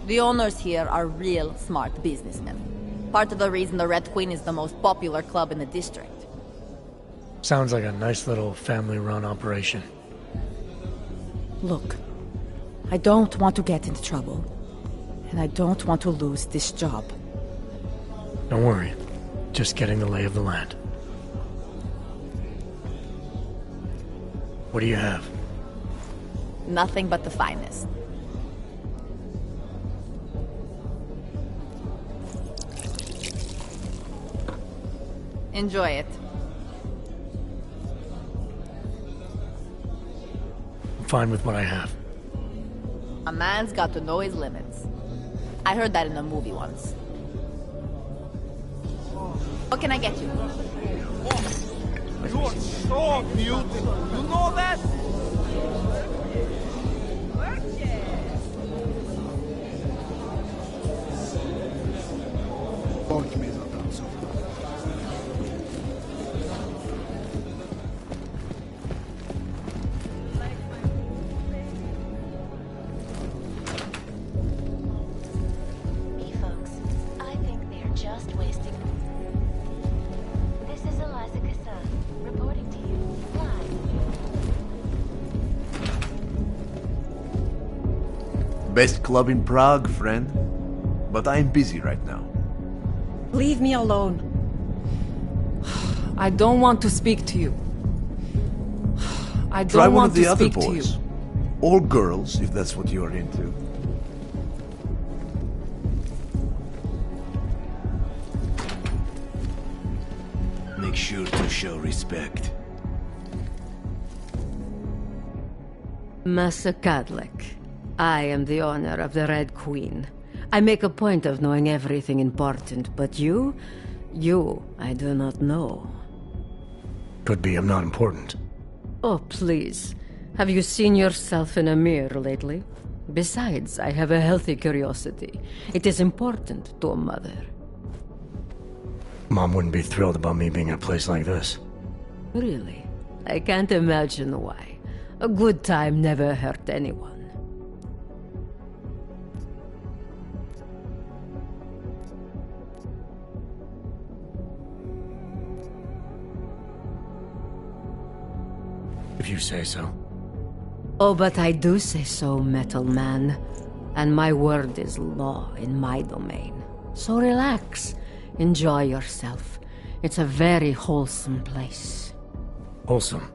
The owners here are real smart businessmen. Part of the reason the Red Queen is the most popular club in the district. Sounds like a nice little family-run operation. Look, I don't want to get into trouble. And I don't want to lose this job. Don't worry. Just getting the lay of the land. What do you have? Nothing but the finest. Enjoy it. I'm fine with what I have. A man's got to know his limits. I heard that in a movie once. What can I get you? You are so beautiful. You know that? Best club in Prague, friend. But I'm busy right now. Leave me alone. I don't want to speak to you. I Try don't one of want the to other speak to you. boys. Or girls, if that's what you're into. Make sure to show respect. Master Kadlec, I am the owner of the Red Queen. I make a point of knowing everything important, but you, I do not know. Could be I'm not important. Oh, please. Have you seen yourself in a mirror lately? Besides, I have a healthy curiosity. It is important to a mother. Mom wouldn't be thrilled about me being in a place like this. Really? I can't imagine why. A good time never hurt anyone. If you say so. Oh, but I do say so, Metal Man. And my word is law in my domain. So relax. Enjoy yourself. It's a very wholesome place. Wholesome?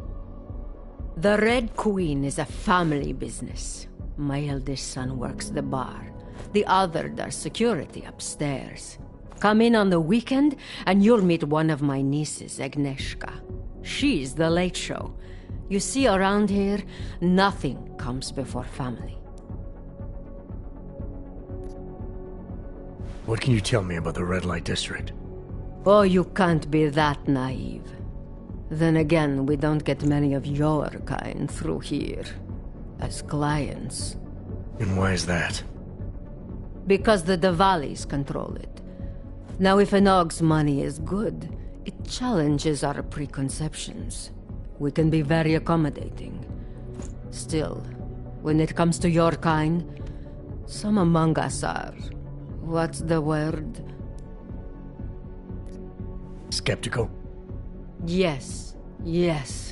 The Red Queen is a family business. My eldest son works the bar. The other does security upstairs. Come in on the weekend, and you'll meet one of my nieces, Agnieszka. She's the late show. You see, around here, nothing comes before family. What can you tell me about the Red Light District? Oh, you can't be that naive. Then again, we don't get many of your kind through here. As clients. And why is that? Because the Diwalis control it. Now, if an Og's money is good, it challenges our preconceptions. We can be very accommodating. Still, when it comes to your kind, some among us are... what's the word? Skeptical? Yes,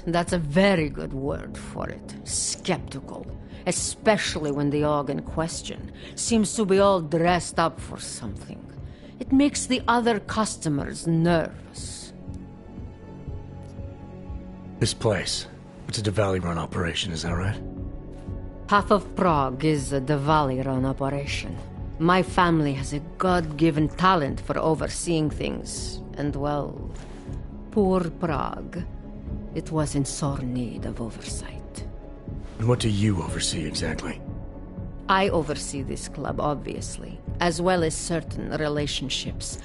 that's a very good word for it. Skeptical. Especially when the Og in question seems to be all dressed up for something. It makes the other customers nervous. This place, it's a Diwali-run operation, is that right? Half of Prague is a Diwali-run operation. My family has a God-given talent for overseeing things, and well, poor Prague. It was in sore need of oversight. And what do you oversee exactly? I oversee this club, obviously, as well as certain relationships,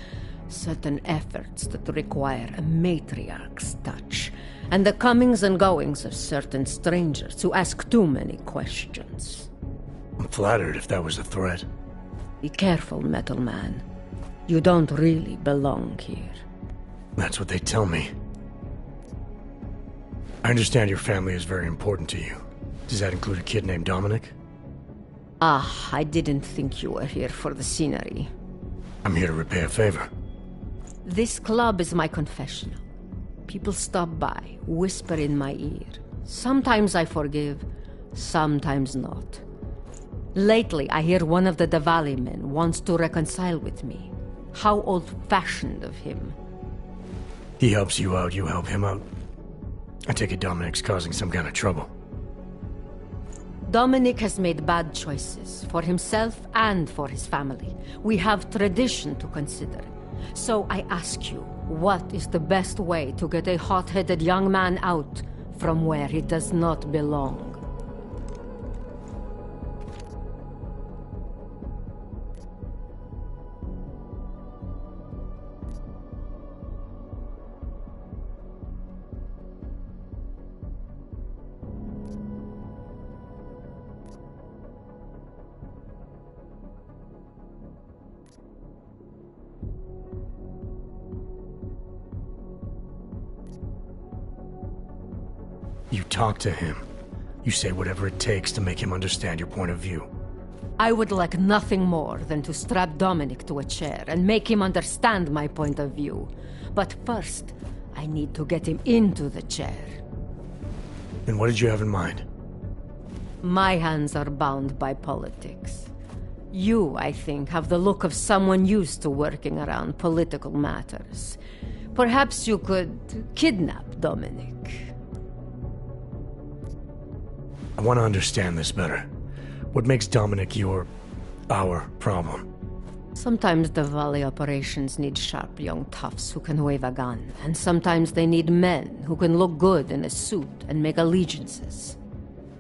certain efforts that require a matriarch's touch, and the comings and goings of certain strangers who ask too many questions. I'm flattered if that was a threat. Be careful, Metal Man. You don't really belong here. That's what they tell me. I understand your family is very important to you. Does that include a kid named Dominic? Ah, I didn't think you were here for the scenery. I'm here to repay a favor. This club is my confessional. People stop by, whisper in my ear. Sometimes I forgive, sometimes not. Lately, I hear one of the Diwali men wants to reconcile with me. How old-fashioned of him. He helps you out, you help him out. I take it Dominic's causing some kind of trouble. Dominic has made bad choices, for himself and for his family. We have tradition to consider. So I ask you, what is the best way to get a hot-headed young man out from where he does not belong? You talk to him. You say whatever it takes to make him understand your point of view. I would like nothing more than to strap Dominic to a chair and make him understand my point of view. But first, I need to get him into the chair. And what did you have in mind? My hands are bound by politics. You, I think, have the look of someone used to working around political matters. Perhaps you could kidnap Dominic. I want to understand this better. What makes Dominic our problem? Sometimes the Diwali operations need sharp young toughs who can wave a gun, and sometimes they need men who can look good in a suit and make allegiances.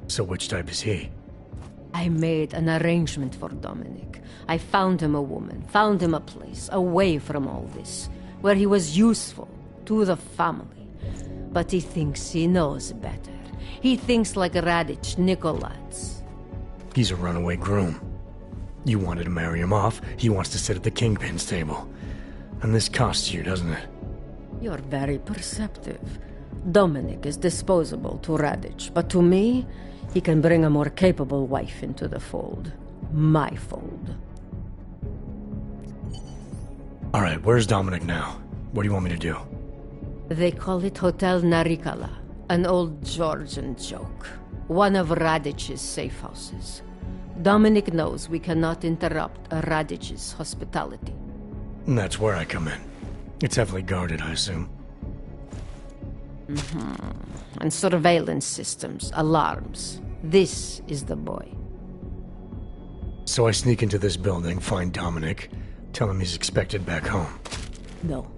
So which type is he? I made an arrangement for Dominic. I found him a woman, found him a place, away from all this, where he was useful to the family. But he thinks he knows better. He thinks like Radich Nikolats. He's a runaway groom. You wanted to marry him off, he wants to sit at the kingpin's table. And this costs you, doesn't it? You're very perceptive. Dominic is disposable to Radich, but to me, he can bring a more capable wife into the fold. My fold. Alright, where's Dominic now? What do you want me to do? They call it Hotel Narikala, an old Georgian joke. One of Radich's safe houses. Dominic knows we cannot interrupt Radich's hospitality. And that's where I come in. It's heavily guarded, I assume. And surveillance systems, alarms. This is the boy. So I sneak into this building, find Dominic, tell him he's expected back home. No.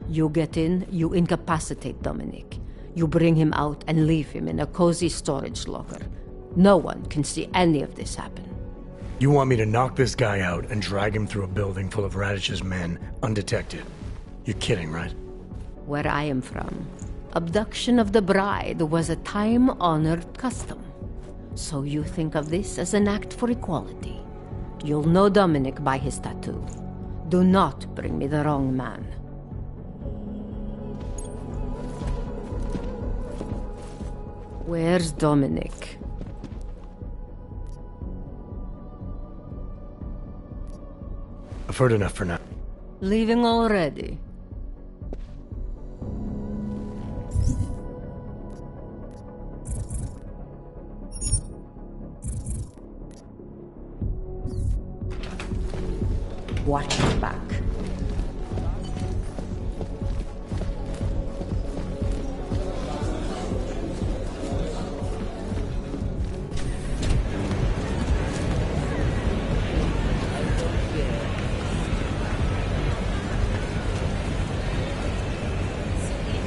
You get in, you incapacitate Dominic. You bring him out and leave him in a cozy storage locker. No one can see any of this happen. You want me to knock this guy out and drag him through a building full of Radich's men, undetected? You're kidding, right? Where I am from, abduction of the bride was a time-honored custom. So you think of this as an act for equality. You'll know Dominic by his tattoo. Do not bring me the wrong man. Where's Dominic? I've heard enough for now. Leaving already? Watch your back.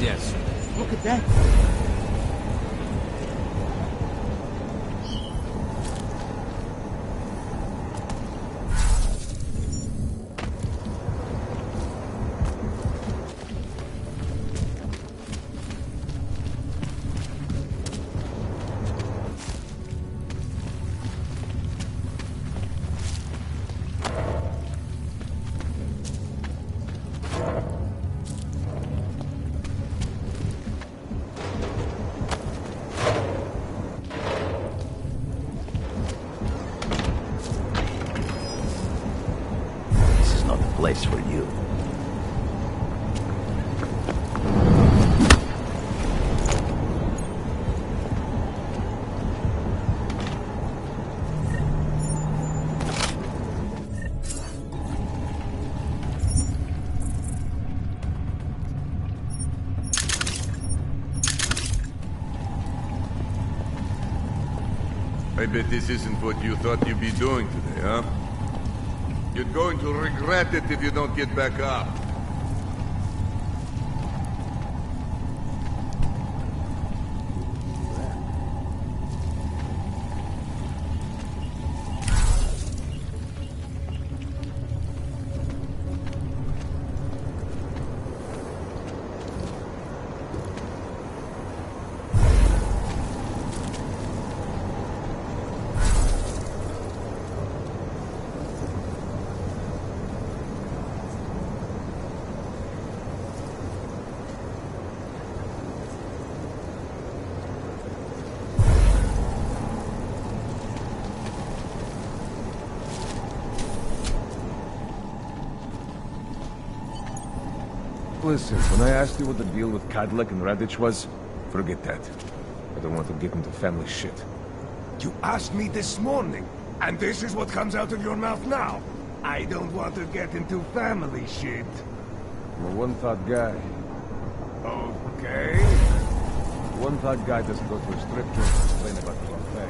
Yes. Look at that. Place for you. I bet this isn't what you thought you'd be doing today, huh? You're going to regret it if you don't get back up. Listen, when I asked you what the deal with Cadillac and Radich was, forget that. I don't want to get into family shit. You asked me this morning, and this is what comes out of your mouth now. I don't want to get into family shit. I'm a one-thought guy. Okay. One-thought guy doesn't go to a strip club to complain about the buffet.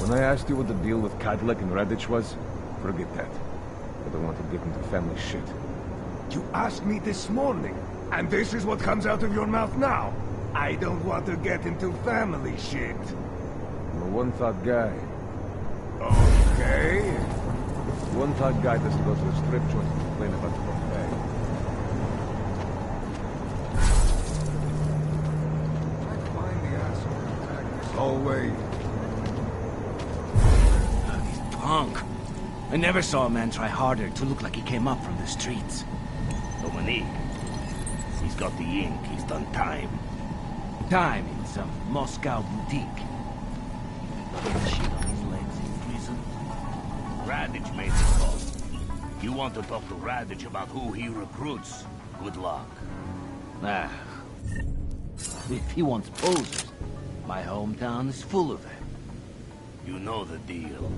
When I asked you what the deal with Cadillac and Radich was, forget that. I don't want to get into family shit. You asked me this morning, and this is what comes out of your mouth now. I don't want to get into family shit. I'm a one-thought guy. Okay. One-thought guy doesn't go to a strip joint and complain about the buffet. Find the asshole. Always. Punk. I never saw a man try harder to look like he came up from the streets. Dominique. He's got the ink. He's done time. Time in some Moscow boutique. Shit on his legs in prison. Radich made the call. You want to talk to Radich about who he recruits? Good luck. Ah. If he wants posers, my hometown is full of them. You know the deal.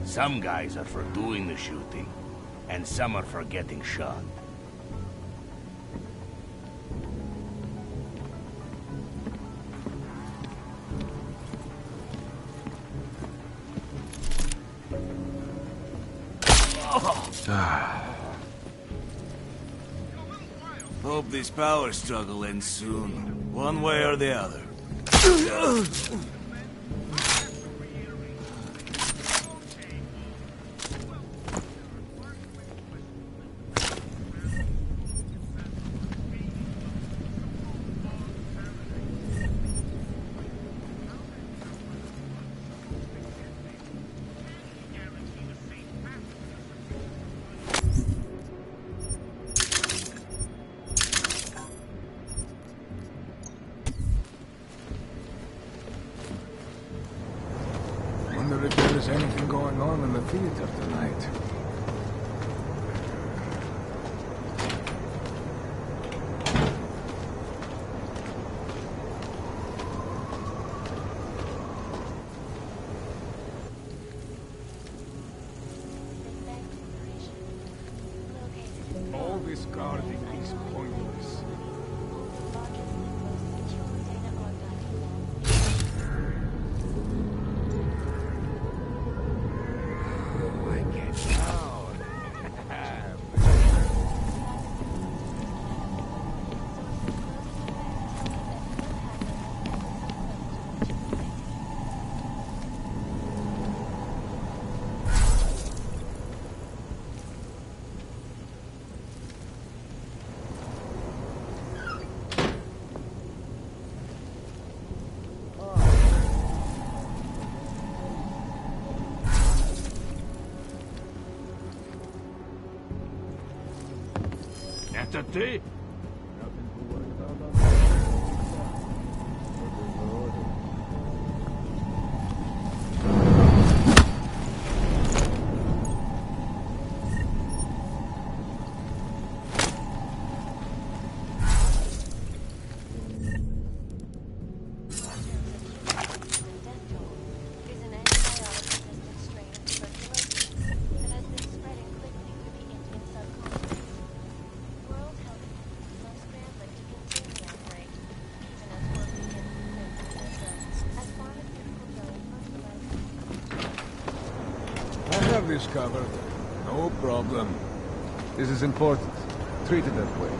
Some guys are for doing the shooting, and some are for getting shot. Hope this power struggle ends soon, one way or the other. Wonder if there is anything going on in the theater tonight. All this guarding is pointless. Entity? I have this covered. No problem. This is important. Treat it that way.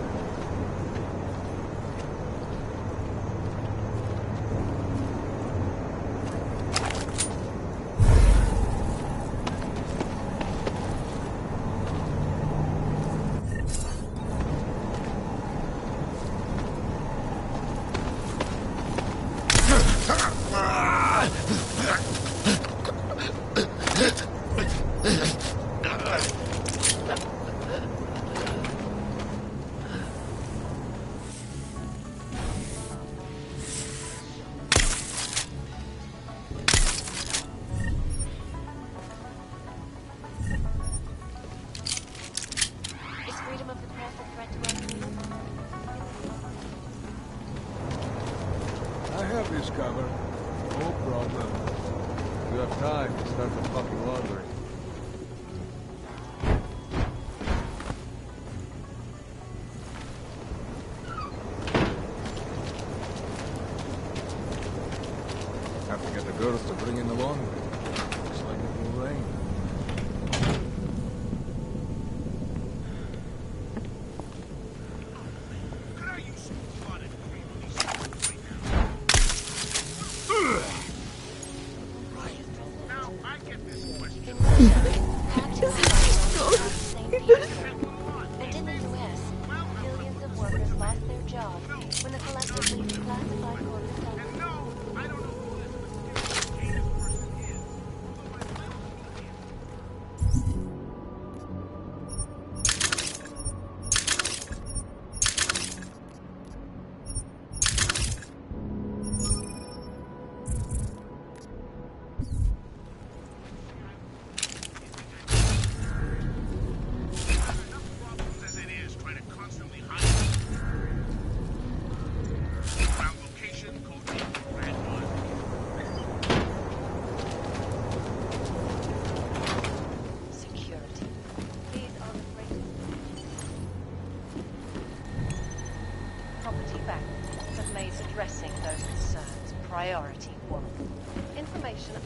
I have this covered. No problem. You have time to start the fucking laundry. Have to get the girls to bring in the laundry. addressing those concerns. Priority 1. Information...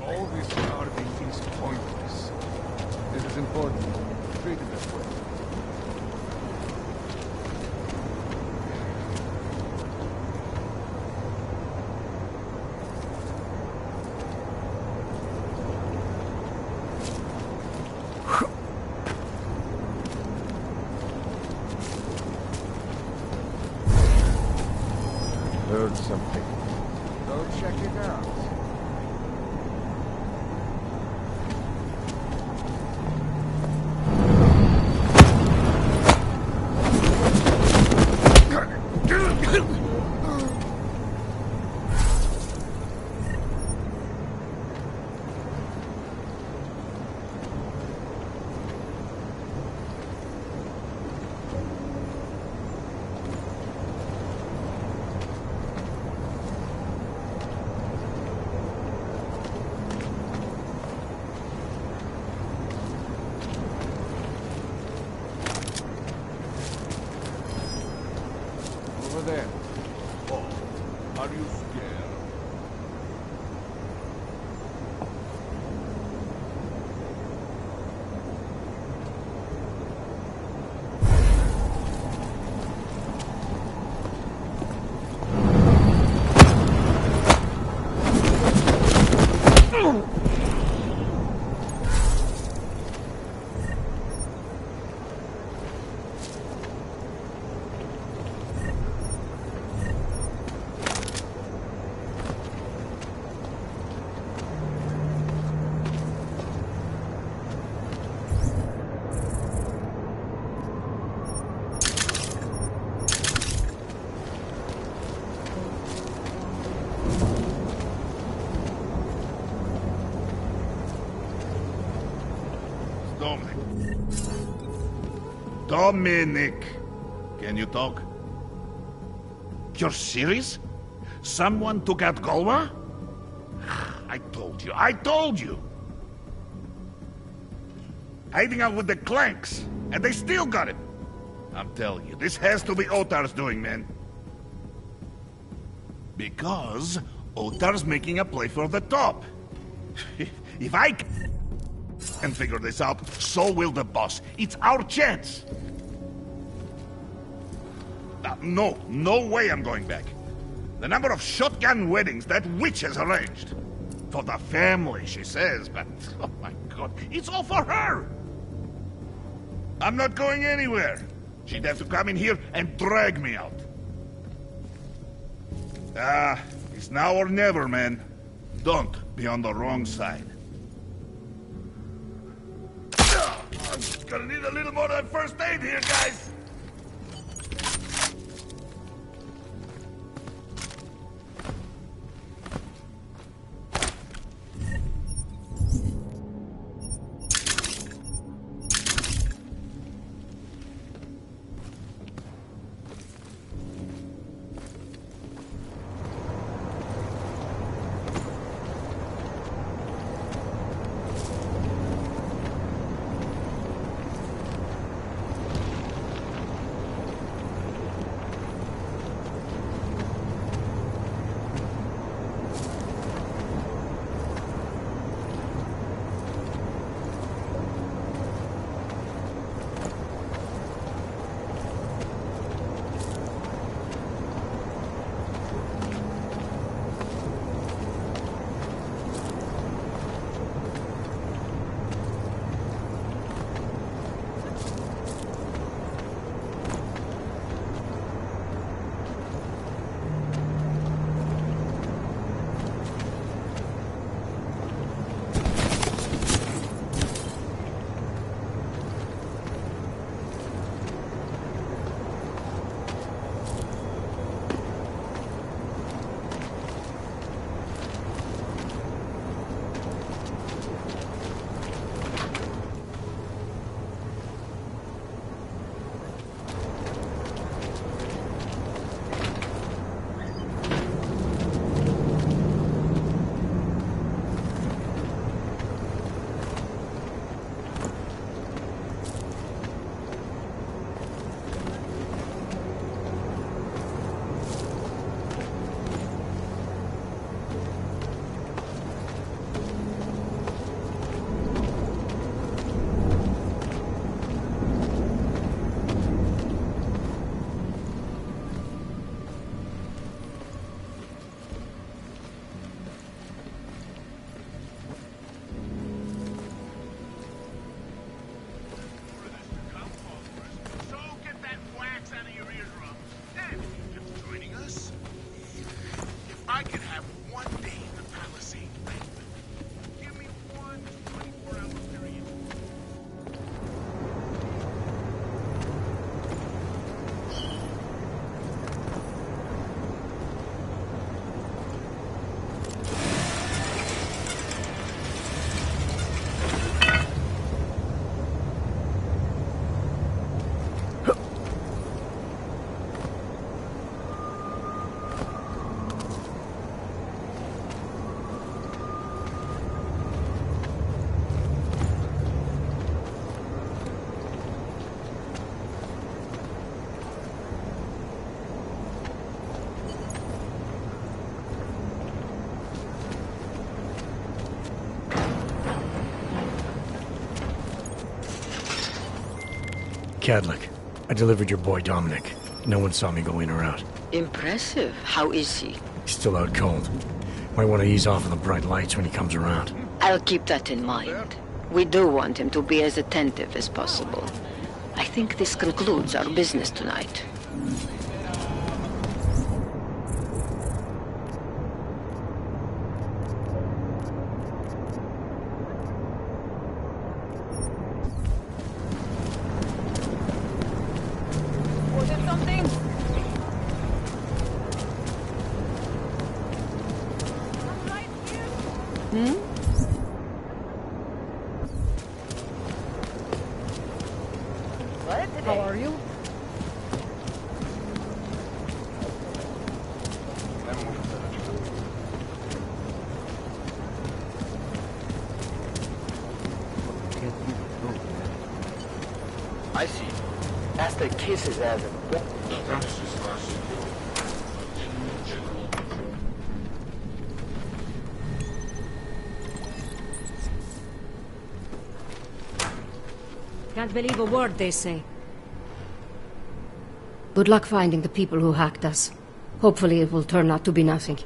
All this guarding is pointless. This is important. Treat it that way. Heard something. Go check it out. Over there. Oh, are you scared? Dominic! Can you talk? You're serious? Someone took out Golma? I told you! Hiding out with the Clanks, and they still got it! I'm telling you, this has to be Otar's doing, man. Because Otar's making a play for the top. If I can figure this out, so will the boss. It's our chance. No way I'm going back. The number of shotgun weddings that witch has arranged. For the family, she says, but oh my god, it's all for her. I'm not going anywhere. She'd have to come in here and drag me out. It's now or never, man. Don't be on the wrong side. I'm gonna need a little more than first aid here, guys. Cadlick. I delivered your boy Dominic. No one saw me go in or out. Impressive. How is he? He's still out cold. Might want to ease off on the bright lights when he comes around. I'll keep that in mind. We do want him to be as attentive as possible. I think this concludes our business tonight. Was it something? How are you? I see. That's the kisses as a... Can't believe a word they say. Good luck finding the people who hacked us. Hopefully it will turn out to be nothing.